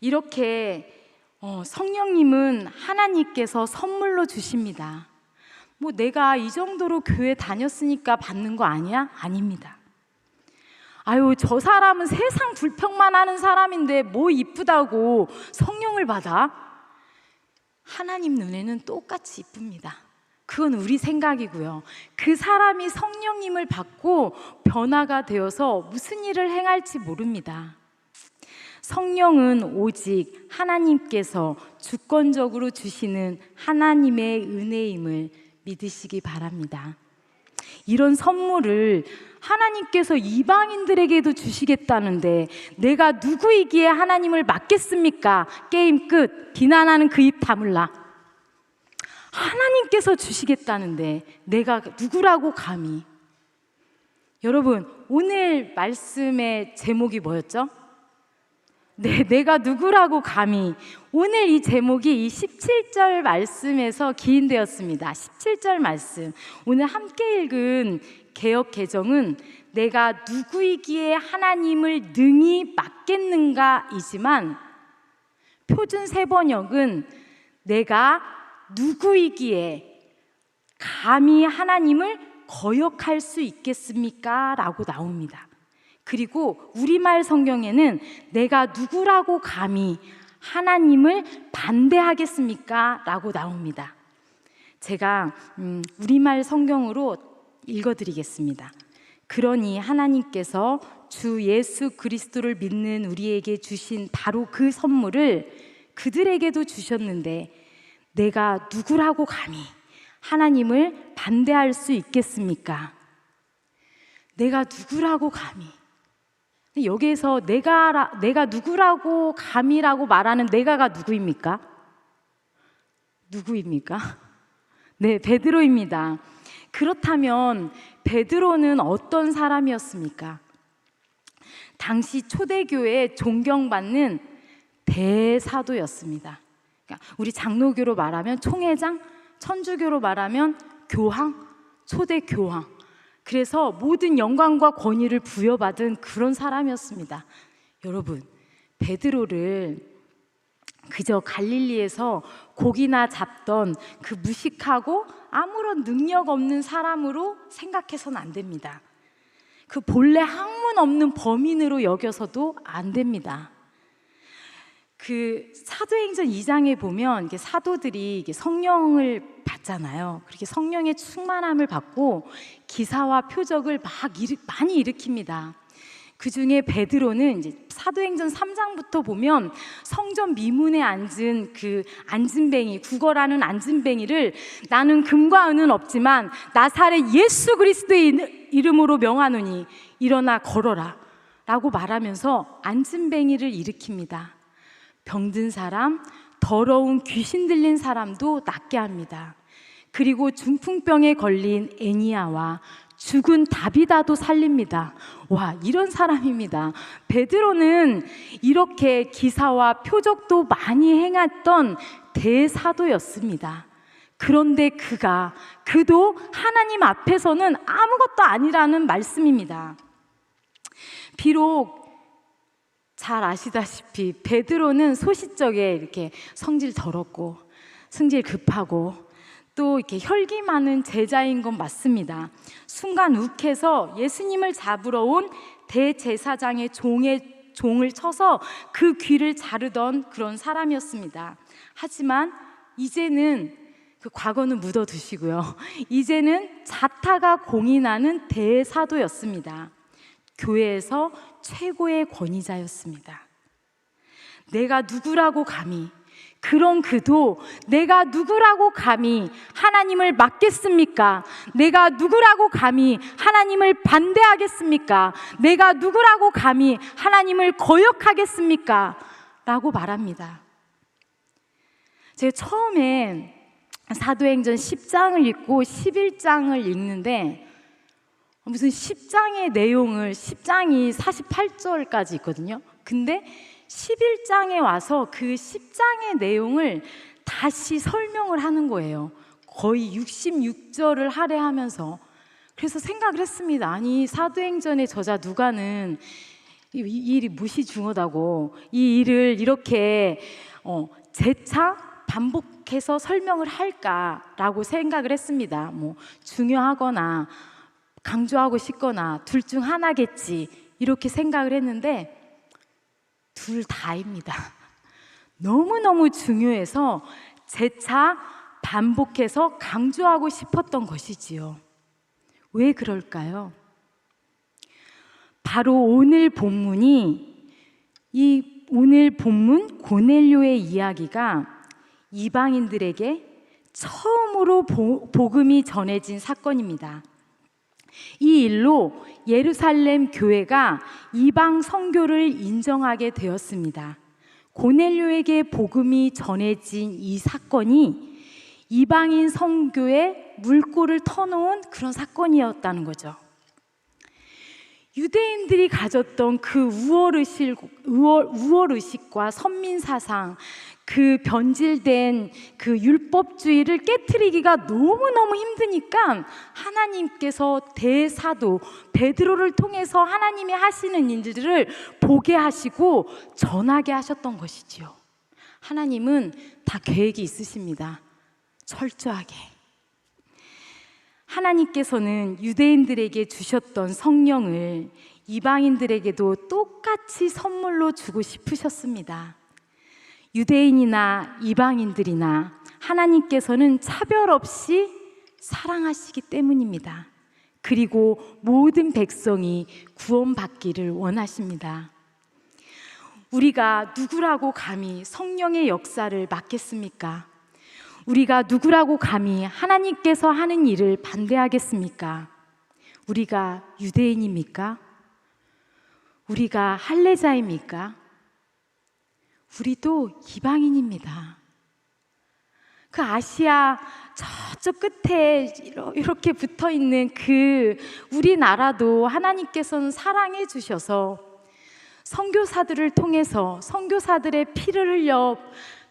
이렇게 성령님은 하나님께서 선물로 주십니다. 뭐 내가 이 정도로 교회 다녔으니까 받는 거 아니야? 아닙니다. 아유, 저 사람은 세상 불평만 하는 사람인데 뭐 이쁘다고 성령을 받아? 하나님 눈에는 똑같이 이쁩니다. 그건 우리 생각이고요. 그 사람이 성령님을 받고 변화가 되어서 무슨 일을 행할지 모릅니다. 성령은 오직 하나님께서 주권적으로 주시는 하나님의 은혜임을 믿으시기 바랍니다. 이런 선물을 하나님께서 이방인들에게도 주시겠다는데 내가 누구이기에 하나님을 맡겠습니까? 게임 끝. 비난하는 그 입 다물라. 하나님께서 주시겠다는데 내가 누구라고 감히. 여러분, 오늘 말씀의 제목이 뭐였죠? 내가 누구라고 감히. 오늘 이 제목이 이 17절 말씀에서 기인되었습니다. 17절 말씀. 오늘 함께 읽은 개역 개정은 내가 누구이기에 하나님을 능히 맡겠는가이지만, 표준 세번역은 내가 누구이기에 감히 하나님을 거역할 수 있겠습니까? 라고 나옵니다. 그리고 우리말 성경에는 내가 누구라고 감히 하나님을 반대하겠습니까? 라고 나옵니다. 제가 우리말 성경으로 읽어드리겠습니다. 그러니 하나님께서 주 예수 그리스도를 믿는 우리에게 주신 바로 그 선물을 그들에게도 주셨는데 내가 누구라고 감히 하나님을 반대할 수 있겠습니까? 내가 누구라고 감히. 여기에서 내가 누구라고 감히라고 말하는 내가가 누구입니까? 누구입니까? 네, 베드로입니다. 그렇다면 베드로는 어떤 사람이었습니까? 당시 초대교회에 존경받는 대사도였습니다. 그러니까 우리 장로교로 말하면 총회장, 천주교로 말하면 교황, 초대교황. 그래서 모든 영광과 권위를 부여받은 그런 사람이었습니다. 여러분, 베드로를 그저 갈릴리에서 고기나 잡던 그 무식하고 아무런 능력 없는 사람으로 생각해서는 안 됩니다. 그 본래 학문 없는 범인으로 여겨서도 안 됩니다. 그 사도행전 2장에 보면 이게 사도들이 이게 성령을 받잖아요. 그렇게 성령의 충만함을 받고 기사와 표적을 많이 일으킵니다. 그 중에 베드로는 이제 사도행전 3장부터 보면 성전 미문에 앉은 그 앉은뱅이, 구걸하는 앉은뱅이를 나는 금과 은은 없지만 나사렛 예수 그리스도의 이름으로 명하노니 일어나 걸어라 라고 말하면서 앉은뱅이를 일으킵니다. 병든 사람, 더러운 귀신 들린 사람도 낫게 합니다. 그리고 중풍병에 걸린 애니야와 죽은 다비다도 살립니다. 와, 이런 사람입니다. 베드로는 이렇게 기사와 표적도 많이 행했던 대사도였습니다. 그런데 그도 하나님 앞에서는 아무것도 아니라는 말씀입니다. 비록 잘 아시다시피 베드로는 소시적에 이렇게 성질 더럽고 승질 급하고 또 이렇게 혈기 많은 제자인 건 맞습니다. 순간 욱해서 예수님을 잡으러 온 대제사장의 종을 쳐서 그 귀를 자르던 그런 사람이었습니다. 하지만 이제는 그 과거는 묻어두시고요. 이제는 자타가 공인하는 대사도였습니다. 교회에서 최고의 권위자였습니다. 내가 누구라고 감히, 그런 그도 내가 누구라고 감히 하나님을 맡겠습니까? 내가 누구라고 감히 하나님을 반대하겠습니까? 내가 누구라고 감히 하나님을 거역하겠습니까? 라고 말합니다. 제가 처음에 사도행전 10장을 읽고 11장을 읽는데 무슨 10장의 내용을 10장이 48절까지 있거든요. 근데 11장에 와서 그 10장의 내용을 다시 설명을 하는 거예요. 거의 66절을 할애하면서. 그래서 생각을 했습니다. 아니, 사도행전의 저자 누가는 이 일이 무시 중하다고 이 일을 이렇게 재차 반복해서 설명을 할까라고 생각을 했습니다. 뭐 중요하거나 강조하고 싶거나 둘 중 하나겠지 이렇게 생각을 했는데 둘 다입니다. 너무너무 중요해서 재차 반복해서 강조하고 싶었던 것이지요. 왜 그럴까요? 바로 오늘 본문이 오늘 본문 고넬료의 이야기가 이방인들에게 처음으로 복음이 전해진 사건입니다. 이 일로 예루살렘 교회가 이방 선교를 인정하게 되었습니다. 고넬료에게 복음이 전해진 이 사건이 이방인 선교의 물꼬를 터놓은 그런 사건이었다는 거죠. 유대인들이 가졌던 그 우월의식과 선민사상, 그 변질된 그 율법주의를 깨트리기가 너무너무 힘드니까 하나님께서 대사도 베드로를 통해서 하나님이 하시는 일들을 보게 하시고 전하게 하셨던 것이지요. 하나님은 다 계획이 있으십니다. 철저하게. 하나님께서는 유대인들에게 주셨던 성령을 이방인들에게도 똑같이 선물로 주고 싶으셨습니다. 유대인이나 이방인들이나 하나님께서는 차별 없이 사랑하시기 때문입니다. 그리고 모든 백성이 구원받기를 원하십니다. 우리가 누구라고 감히 성령의 역사를 막겠습니까? 우리가 누구라고 감히 하나님께서 하는 일을 반대하겠습니까? 우리가 유대인입니까? 우리가 할례자입니까? 우리도 이방인입니다. 그 아시아 저쪽 끝에 이렇게 붙어 있는 그 우리나라도 하나님께서는 사랑해 주셔서 선교사들을 통해서 선교사들의 피를 흘려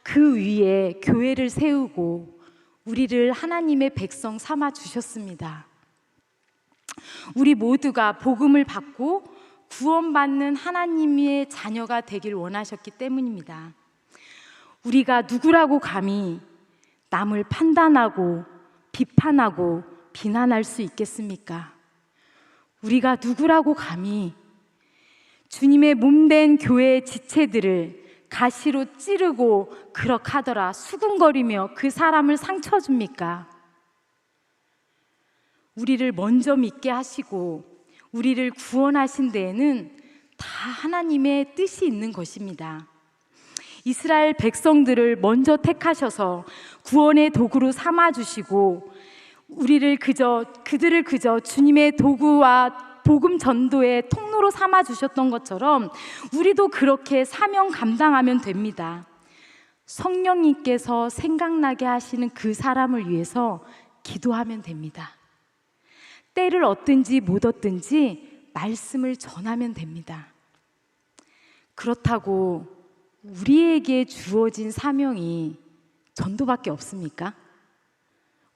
그 위에 교회를 세우고 우리를 하나님의 백성 삼아 주셨습니다. 우리 모두가 복음을 받고 구원받는 하나님의 자녀가 되길 원하셨기 때문입니다. 우리가 누구라고 감히 남을 판단하고 비판하고 비난할 수 있겠습니까? 우리가 누구라고 감히 주님의 몸된 교회의 지체들을 가시로 찌르고 그럭하더라 수군거리며 그 사람을 상처 줍니까? 우리를 먼저 믿게 하시고 우리를 구원하신 데에는 다 하나님의 뜻이 있는 것입니다. 이스라엘 백성들을 먼저 택하셔서 구원의 도구로 삼아주시고 그들을 그저 주님의 도구와 복음 전도의 통로로 삼아주셨던 것처럼 우리도 그렇게 사명 감당하면 됩니다. 성령님께서 생각나게 하시는 그 사람을 위해서 기도하면 됩니다. 때를 얻든지 못 얻든지 말씀을 전하면 됩니다. 그렇다고 우리에게 주어진 사명이 전도밖에 없습니까?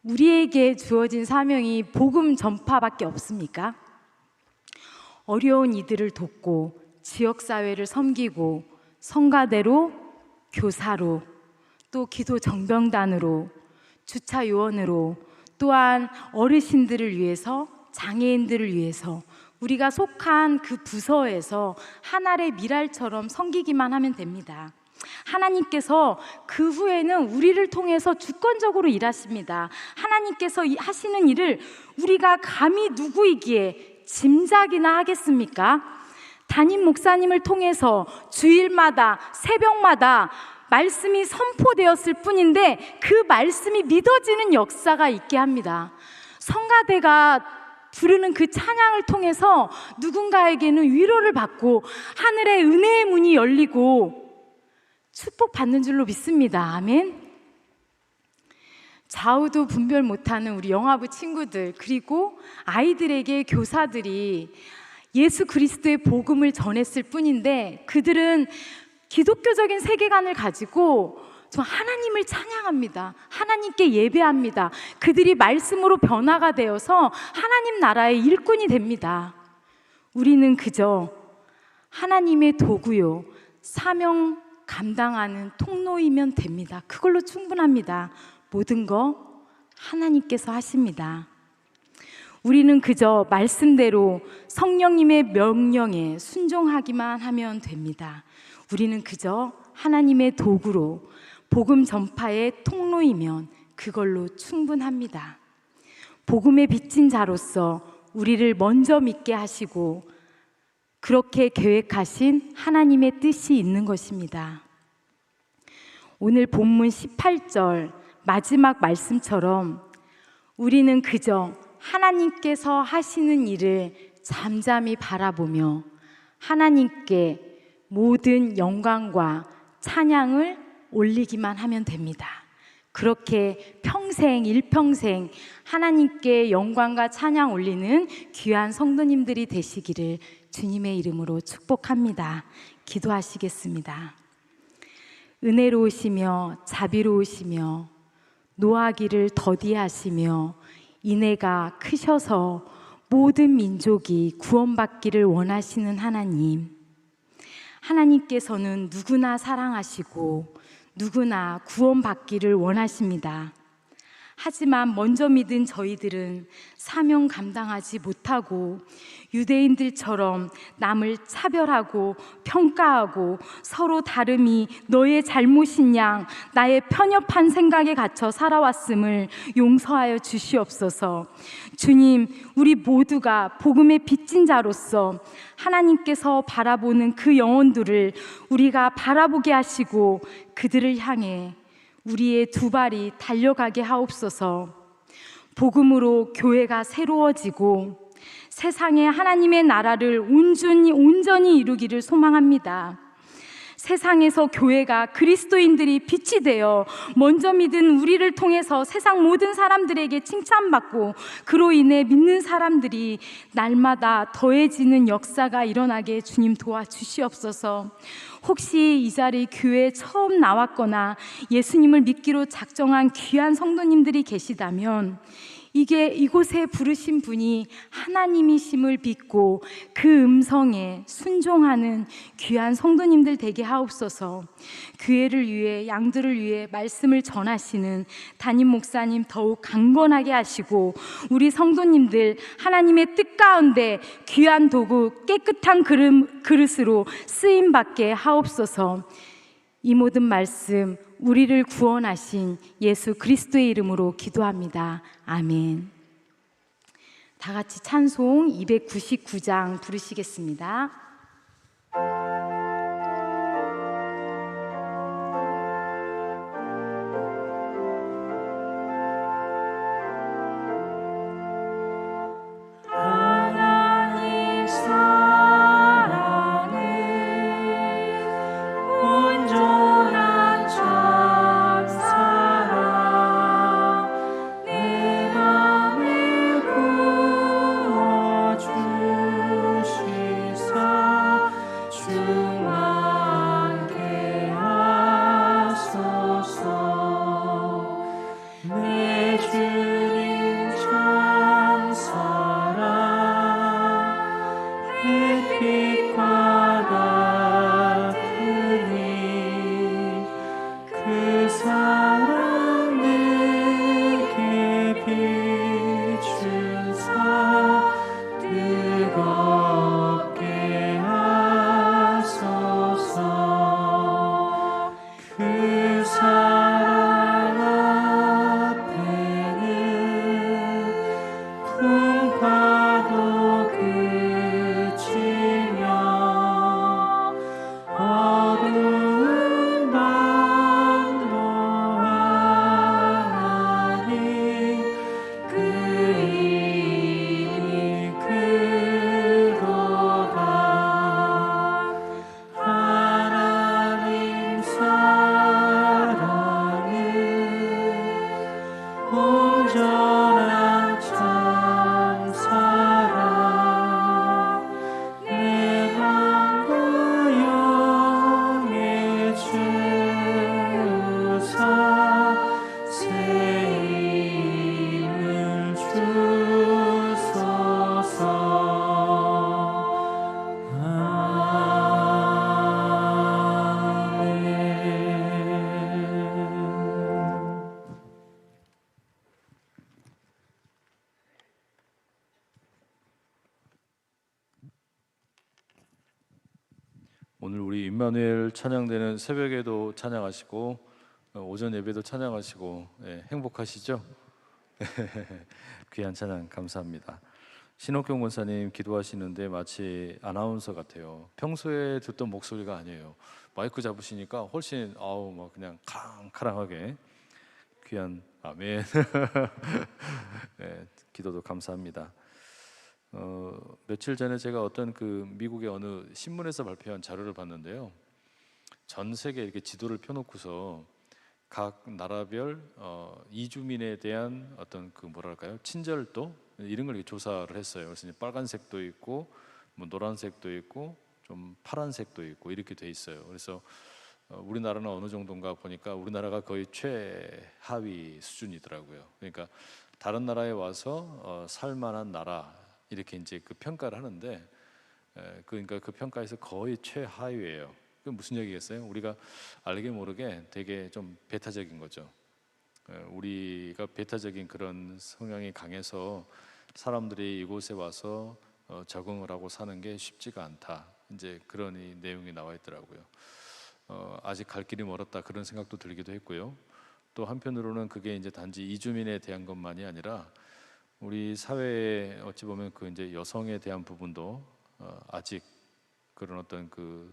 우리에게 주어진 사명이 복음 전파밖에 없습니까? 어려운 이들을 돕고 지역사회를 섬기고 성가대로, 교사로, 또 기도 정병단으로, 주차 요원으로, 또한 어르신들을 위해서, 장애인들을 위해서 우리가 속한 그 부서에서 하나의 미랄처럼 섬기기만 하면 됩니다. 하나님께서 그 후에는 우리를 통해서 주권적으로 일하십니다. 하나님께서 하시는 일을 우리가 감히 누구이기에 짐작이나 하겠습니까? 담임 목사님을 통해서 주일마다 새벽마다 말씀이 선포되었을 뿐인데 그 말씀이 믿어지는 역사가 있게 합니다. 성가대가 부르는 그 찬양을 통해서 누군가에게는 위로를 받고 하늘의 은혜의 문이 열리고 축복받는 줄로 믿습니다. 아멘. 좌우도 분별 못하는 우리 영화부 친구들, 그리고 아이들에게 교사들이 예수 그리스도의 복음을 전했을 뿐인데, 그들은 기독교적인 세계관을 가지고 저 하나님을 찬양합니다. 하나님께 예배합니다. 그들이 말씀으로 변화가 되어서 하나님 나라의 일꾼이 됩니다. 우리는 그저 하나님의 도구요, 사명 감당하는 통로이면 됩니다. 그걸로 충분합니다. 모든 거 하나님께서 하십니다. 우리는 그저 말씀대로 성령님의 명령에 순종하기만 하면 됩니다. 우리는 그저 하나님의 도구로 복음 전파의 통로이면 그걸로 충분합니다. 복음의 빚진 자로서 우리를 먼저 믿게 하시고 그렇게 계획하신 하나님의 뜻이 있는 것입니다. 오늘 본문 18절 마지막 말씀처럼 우리는 그저 하나님께서 하시는 일을 잠잠히 바라보며 하나님께 모든 영광과 찬양을 올리기만 하면 됩니다. 그렇게 평생 일평생 하나님께 영광과 찬양 올리는 귀한 성도님들이 되시기를 주님의 이름으로 축복합니다. 기도하시겠습니다. 은혜로우시며 자비로우시며 노하기를 더디하시며 인애가 크셔서 모든 민족이 구원받기를 원하시는 하나님, 하나님께서는 누구나 사랑하시고 누구나 구원받기를 원하십니다. 하지만 먼저 믿은 저희들은 사명 감당하지 못하고 유대인들처럼 남을 차별하고 평가하고 서로 다름이 너의 잘못인 양 나의 편협한 생각에 갇혀 살아왔음을 용서하여 주시옵소서. 주님, 우리 모두가 복음의 빚진 자로서 하나님께서 바라보는 그 영혼들을 우리가 바라보게 하시고 그들을 향해 우리의 두 발이 달려가게 하옵소서. 복음으로 교회가 새로워지고 세상에 하나님의 나라를 온전히 이루기를 소망합니다. 세상에서 교회가 그리스도인들이 빛이 되어 먼저 믿은 우리를 통해서 세상 모든 사람들에게 칭찬받고 그로 인해 믿는 사람들이 날마다 더해지는 역사가 일어나게 주님 도와주시옵소서. 혹시 이 자리 교회에 처음 나왔거나 예수님을 믿기로 작정한 귀한 성도님들이 계시다면 이곳에 부르신 분이 하나님이심을 믿고 그 음성에 순종하는 귀한 성도님들 되게 하옵소서. 교회를 위해 양들을 위해 말씀을 전하시는 담임 목사님 더욱 강건하게 하시고 우리 성도님들 하나님의 뜻 가운데 귀한 도구 깨끗한 그릇으로 쓰임받게 하옵소서. 이 모든 말씀 우리를 구원하신 예수 그리스도의 이름으로 기도합니다. 아멘. 다 같이 찬송 299장 부르시겠습니다. 뜨겁게 하소서. 오늘 우리 임마누엘 찬양되는 새벽에도 찬양하시고 오전 예배도 찬양하시고 행복하시죠? 귀한 찬양 감사합니다. 신옥경 권사님 기도하시는데 마치 아나운서 같아요. 평소에 듣던 목소리가 아니에요. 마이크 잡으시니까 훨씬 막 그냥 캉캉하게 귀한 아멘. 기도도 감사합니다. 며칠 전에 제가 어떤 그 미국의 어느 신문에서 발표한 자료를 봤는데요. 전 세계 이렇게 지도를 펴놓고서 각 나라별 이주민에 대한 어떤 그 뭐랄까요, 친절도 이런 걸 이렇게 조사를 했어요. 그래서 이제 빨간색도 있고 뭐 노란색도 있고 좀 파란색도 있고 이렇게 돼 있어요. 그래서 우리나라는 어느 정도인가 보니까 우리나라가 거의 최하위 수준이더라고요. 그러니까 다른 나라에 와서 살만한 나라 이렇게 이제 그 평가를 하는데 그러니까 그 평가에서 거의 최하위예요. 그 무슨 얘기겠어요? 우리가 알게 모르게 되게 좀 배타적인 거죠. 우리가 배타적인 그런 성향이 강해서 사람들이 이곳에 와서 적응을 하고 사는 게 쉽지가 않다. 이제 그런 이 내용이 나와 있더라고요. 아직 갈 길이 멀었다 그런 생각도 들기도 했고요. 또 한편으로는 그게 이제 단지 이주민에 대한 것만이 아니라 우리 사회에 어찌 보면 그 이제 여성에 대한 부분도 아직 그런 어떤 그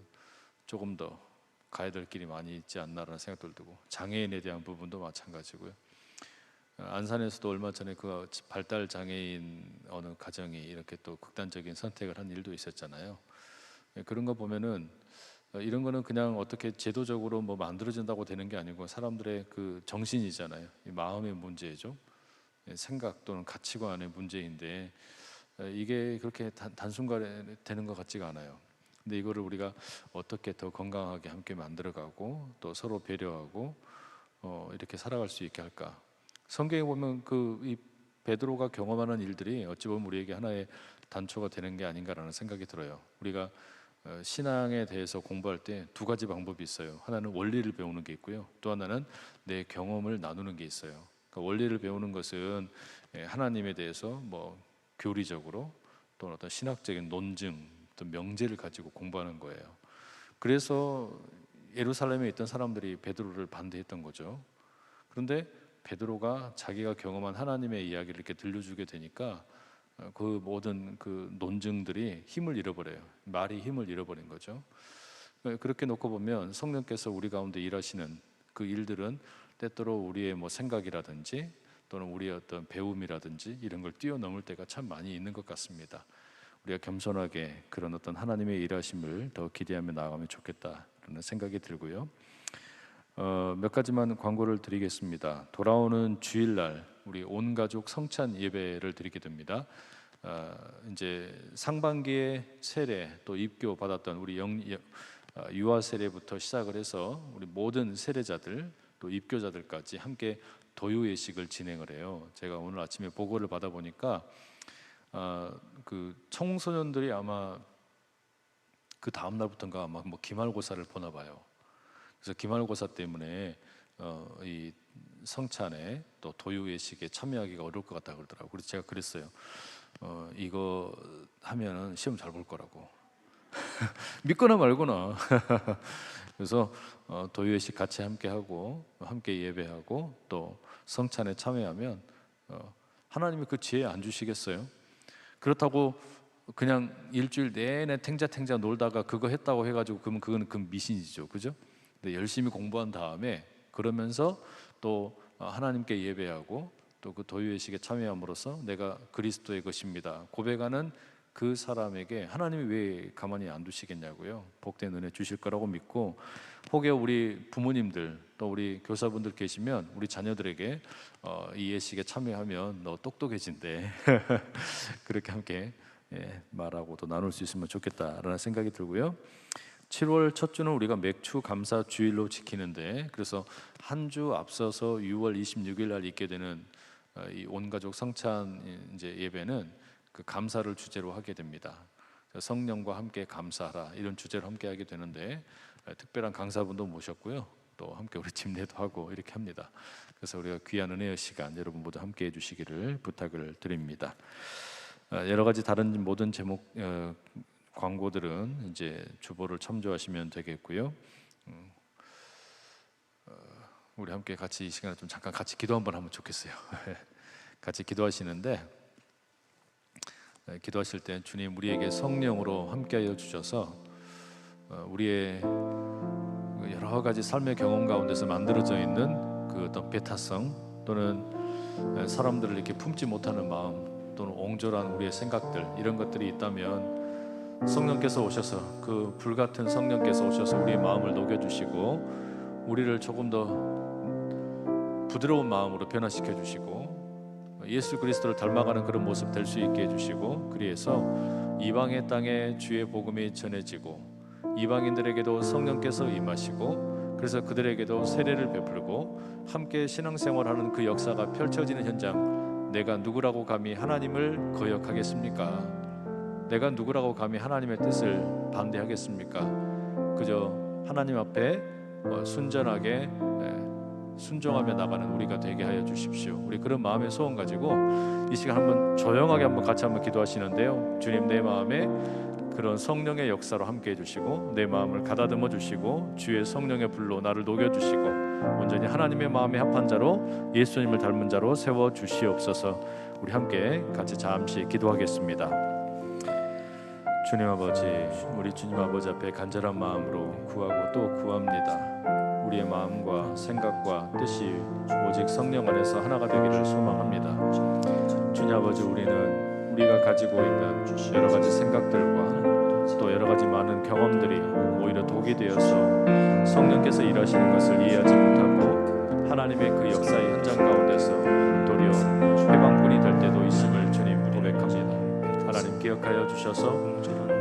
조금 더 가야 될 길이 많이 있지 않나라는 생각도 들고 장애인에 대한 부분도 마찬가지고요. 안산에서도 얼마 전에 그 발달 장애인 어느 가정이 이렇게 또 극단적인 선택을 한 일도 있었잖아요. 그런 거 보면은 이런 거는 그냥 어떻게 제도적으로 뭐 만들어진다고 되는 게 아니고 사람들의 그 정신이잖아요. 이 마음의 문제죠. 생각 또는 가치관의 문제인데 이게 그렇게 단순간에 되는 것 같지가 않아요. 근데 이거를 우리가 어떻게 더 건강하게 함께 만들어가고 또 서로 배려하고 이렇게 살아갈 수 있게 할까? 성경에 보면 그 이 베드로가 경험하는 일들이 어찌 보면 우리에게 하나의 단초가 되는 게 아닌가라는 생각이 들어요. 우리가 신앙에 대해서 공부할 때 두 가지 방법이 있어요. 하나는 원리를 배우는 게 있고요. 또 하나는 내 경험을 나누는 게 있어요. 그러니까 원리를 배우는 것은 하나님에 대해서 뭐 교리적으로 또는 어떤 신학적인 논증, 어떤 명제를 가지고 공부하는 거예요. 그래서 예루살렘에 있던 사람들이 베드로를 반대했던 거죠. 그런데 베드로가 자기가 경험한 하나님의 이야기를 이렇게 들려주게 되니까 그 모든 그 논증들이 힘을 잃어버려요. 말이 힘을 잃어버린 거죠. 그렇게 놓고 보면 성령께서 우리 가운데 일하시는 그 일들은 때때로 우리의 뭐 생각이라든지 또는 우리의 어떤 배움이라든지 이런 걸 뛰어넘을 때가 참 많이 있는 것 같습니다. 우리가 겸손하게 그런 어떤 하나님의 일하심을 더 기대하며 나아가면 좋겠다라는 생각이 들고요. 몇 가지만 광고를 드리겠습니다. 돌아오는 주일날 우리 온 가족 성찬 예배를 드리게 됩니다. 이제 상반기에 세례 또 입교 받았던 우리 유아 세례부터 시작을 해서 우리 모든 세례자들 또 입교자들까지 함께 도유 예식을 진행을 해요. 제가 오늘 아침에 보고를 받아 보니까 그 청소년들이 아마 그 다음 날부터인가 아마 뭐 기말고사를 보나 봐요. 그래서 기말고사 때문에 이 성찬에 또 도유 예식에 참여하기가 어려울 것 같다 그러더라고요. 그래서 제가 그랬어요. 이거 하면은 시험 잘 볼 거라고. 믿거나 말거나. 그래서 도유 예식 같이 함께 하고 함께 예배하고 또 성찬에 참여하면 하나님이 그 지혜 안 주시겠어요? 그렇다고 그냥 일주일 내내 탱자탱자 놀다가 그거 했다고 해가지고 그러면 그거는 그 미신이죠, 그죠? 근데 열심히 공부한 다음에 그러면서 또 하나님께 예배하고 또 그 도유의식에 참여함으로써 내가 그리스도의 것입니다 고백하는 그 사람에게 하나님이 왜 가만히 안 두시겠냐고요. 복된 은혜 주실 거라고 믿고, 혹여 우리 부모님들 또 우리 교사분들 계시면 우리 자녀들에게 이 예식에 참여하면 너 똑똑해진대 그렇게 함께 말하고 또 나눌 수 있으면 좋겠다라는 생각이 들고요. 7월 첫 주는 우리가 맥주 감사 주일로 지키는데, 그래서 한 주 앞서서 6월 26일 날 있게 되는 이 온가족 성찬 이제 예배는 그 감사를 주제로 하게 됩니다. 성령과 함께 감사하라 이런 주제로 함께 하게 되는데 특별한 강사분도 모셨고요. 또 함께 우리 집례도 하고 이렇게 합니다. 그래서 우리가 귀한 은혜의 시간 여러분 모두 함께 해주시기를 부탁을 드립니다. 여러 가지 다른 모든 제목 광고들은 이제 주보를 참조하시면 되겠고요. 우리 함께 같이 이 시간에 좀 잠깐 같이 기도 한번 하면 좋겠어요. 같이 기도하시는데 기도하실 때 주님 우리에게 성령으로 함께하여 주셔서 우리의 여러 가지 삶의 경험 가운데서 만들어져 있는 그 어떤 배타성 또는 사람들을 이렇게 품지 못하는 마음 또는 옹졸한 우리의 생각들 이런 것들이 있다면 성령께서 오셔서 그 불같은 성령께서 오셔서 우리의 마음을 녹여주시고 우리를 조금 더 부드러운 마음으로 변화시켜 주시고 예수 그리스도를 닮아가는 그런 모습 될 수 있게 해주시고 그래서 이방의 땅에 주의 복음이 전해지고 이방인들에게도 성령께서 임하시고 그래서 그들에게도 세례를 베풀고 함께 신앙생활하는 그 역사가 펼쳐지는 현장. 내가 누구라고 감히 하나님을 거역하겠습니까? 내가 누구라고 감히 하나님의 뜻을 반대하겠습니까? 그저 하나님 앞에 순전하게 순종하며 나가는 우리가 되게 하여 주십시오. 우리 그런 마음의 소원 가지고 이 시간 한번 조용하게 한번 같이 한번 기도하시는데요. 주님 내 마음에 그런 성령의 역사로 함께 해주시고 내 마음을 가다듬어 주시고 주의 성령의 불로 나를 녹여주시고 온전히 하나님의 마음에 합한 자로 예수님을 닮은 자로 세워 주시옵소서. 우리 함께 같이 잠시 기도하겠습니다. 주님 아버지, 우리 주님 아버지 앞에 간절한 마음으로 구하고 또 구합니다. 우리의 마음과 생각과 뜻이 오직 성령 안에서 하나가 되기를 소망합니다. 주님 아버지, 우리는 우리가 가지고 있는 여러 가지 생각들과 또 여러 가지 많은 경험들이 오히려 독이 되어서 성령께서 일하시는 것을 이해하지 못하고 하나님의 그 역사의 현장 가운데서 도리어 회방꾼이 될 때도 있음을 주님 고백합니다. 하나님 기억하여 주셔서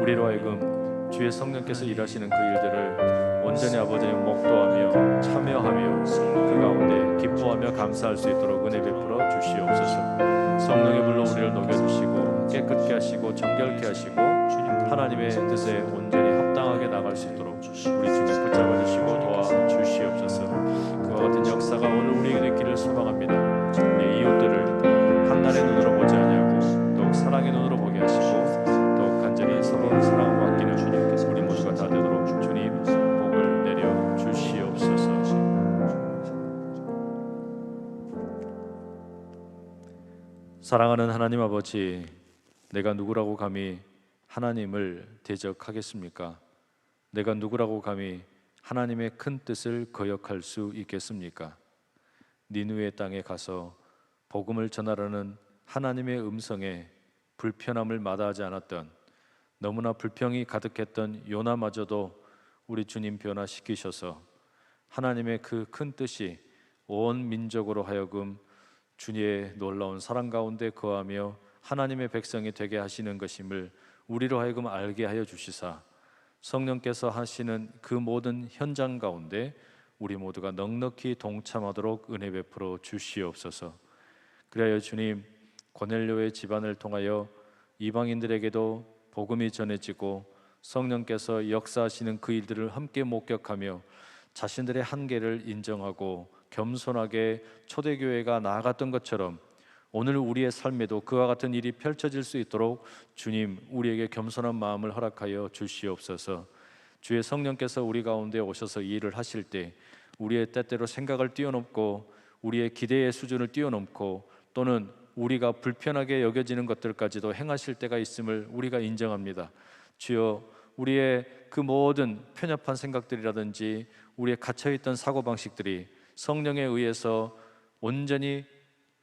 우리로 하여금 주의 성령께서 일하시는 그 일들을 온전히 아버지의 목도하며 참여하며 그 가운데 기뻐하며 감사할 수 있도록 은혜 베풀어 주시옵소서. 성령의 불로 우리를 녹여주시고 깨끗게 하시고 정결케 하시고 하나님의 뜻에 온전히 합당하게 나갈 수 있도록 우리 주님 붙잡아 주시고 도와주시옵소서. 그와 같은 역사가 오늘 우리에게 있기를 소망합니다. 우리 이웃들을 한날의 눈으로 보지 아니하고 더욱 사랑의 눈으로 보게 하시고 더욱 간절히 서로를 사랑하고 아끼는 주님께서 우리 모두가 다 되도록 주님 복을 내려 주시옵소서. 사랑하는 하나님 아버지, 내가 누구라고 감히 하나님을 대적하겠습니까? 내가 누구라고 감히 하나님의 큰 뜻을 거역할 수 있겠습니까? 니느웨 땅에 가서 복음을 전하라는 하나님의 음성에 불편함을 마다하지 않았던, 너무나 불평이 가득했던 요나마저도 우리 주님 변화시키셔서 하나님의 그 큰 뜻이 온 민족으로 하여금 주님의 놀라운 사랑 가운데 거하며 하나님의 백성이 되게 하시는 것임을 우리로 하여금 알게 하여 주시사 성령께서 하시는 그 모든 현장 가운데 우리 모두가 넉넉히 동참하도록 은혜 베풀어 주시옵소서. 그리하여 주님, 고넬료의 집안을 통하여 이방인들에게도 복음이 전해지고 성령께서 역사하시는 그 일들을 함께 목격하며 자신들의 한계를 인정하고 겸손하게 초대교회가 나아갔던 것처럼 오늘 우리의 삶에도 그와 같은 일이 펼쳐질 수 있도록 주님, 우리에게 겸손한 마음을 허락하여 주시옵소서. 주의 성령께서 우리 가운데 오셔서 이 일을 하실 때 우리의 때때로 생각을 뛰어넘고 우리의 기대의 수준을 뛰어넘고 또는 우리가 불편하게 여겨지는 것들까지도 행하실 때가 있음을 우리가 인정합니다. 주여, 우리의 그 모든 편협한 생각들이라든지 우리의 갇혀있던 사고방식들이 성령에 의해서 온전히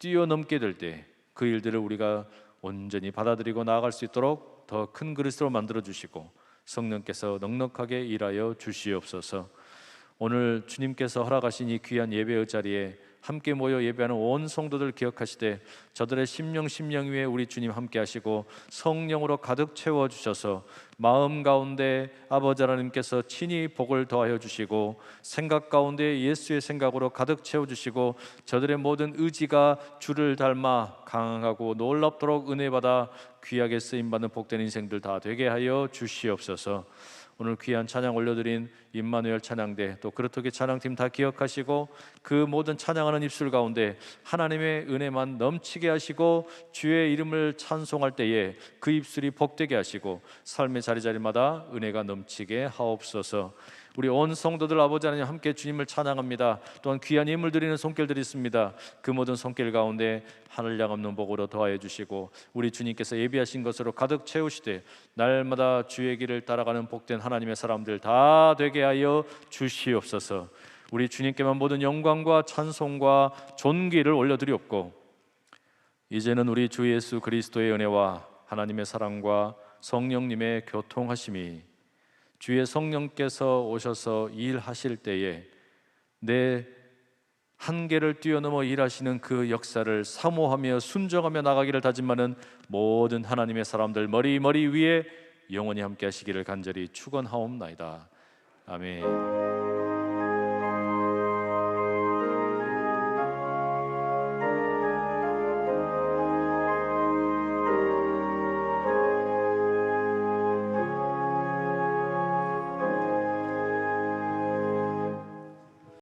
뛰어넘게 될 때 그 일들을 우리가 온전히 받아들이고 나아갈 수 있도록 더 큰 그리스도로 만들어 주시고 성령께서 넉넉하게 일하여 주시옵소서. 오늘 주님께서 허락하신 이 귀한 예배의 자리에 함께 모여 예배하는 온 성도들 기억하시되 저들의 심령 위에 우리 주님 함께 하시고 성령으로 가득 채워주셔서 마음 가운데 아버지 하나님께서 친히 복을 더하여 주시고 생각 가운데 예수의 생각으로 가득 채워주시고 저들의 모든 의지가 주를 닮아 강하고 놀랍도록 은혜받아 귀하게 쓰임받는 복된 인생들 다 되게 하여 주시옵소서. 오늘 귀한 찬양 올려드린 임마누엘 찬양대 또 그렇게 찬양팀 다 기억하시고 그 모든 찬양하는 입술 가운데 하나님의 은혜만 넘치게 하시고 주의 이름을 찬송할 때에 그 입술이 복되게 하시고 삶의 자리자리마다 은혜가 넘치게 하옵소서. 우리 온 성도들 아버지 하나님 함께 주님을 찬양합니다. 또한 귀한 예물 드리는 손길들이 있습니다. 그 모든 손길 가운데 하늘 양없는 복으로 더하여 주시고 우리 주님께서 예비하신 것으로 가득 채우시되 날마다 주의 길을 따라가는 복된 하나님의 사람들 다 되게 하여 주시옵소서. 우리 주님께만 모든 영광과 찬송과 존귀를 올려드리옵고 이제는 우리 주 예수 그리스도의 은혜와 하나님의 사랑과 성령님의 교통하심이 주의 성령께서 오셔서 일하실 때에 내 한계를 뛰어넘어 일하시는 그 역사를 사모하며 순종하며 나가기를 다짐하는 모든 하나님의 사람들 머리 위에 영원히 함께 하시기를 간절히 축원하옵나이다. 아멘.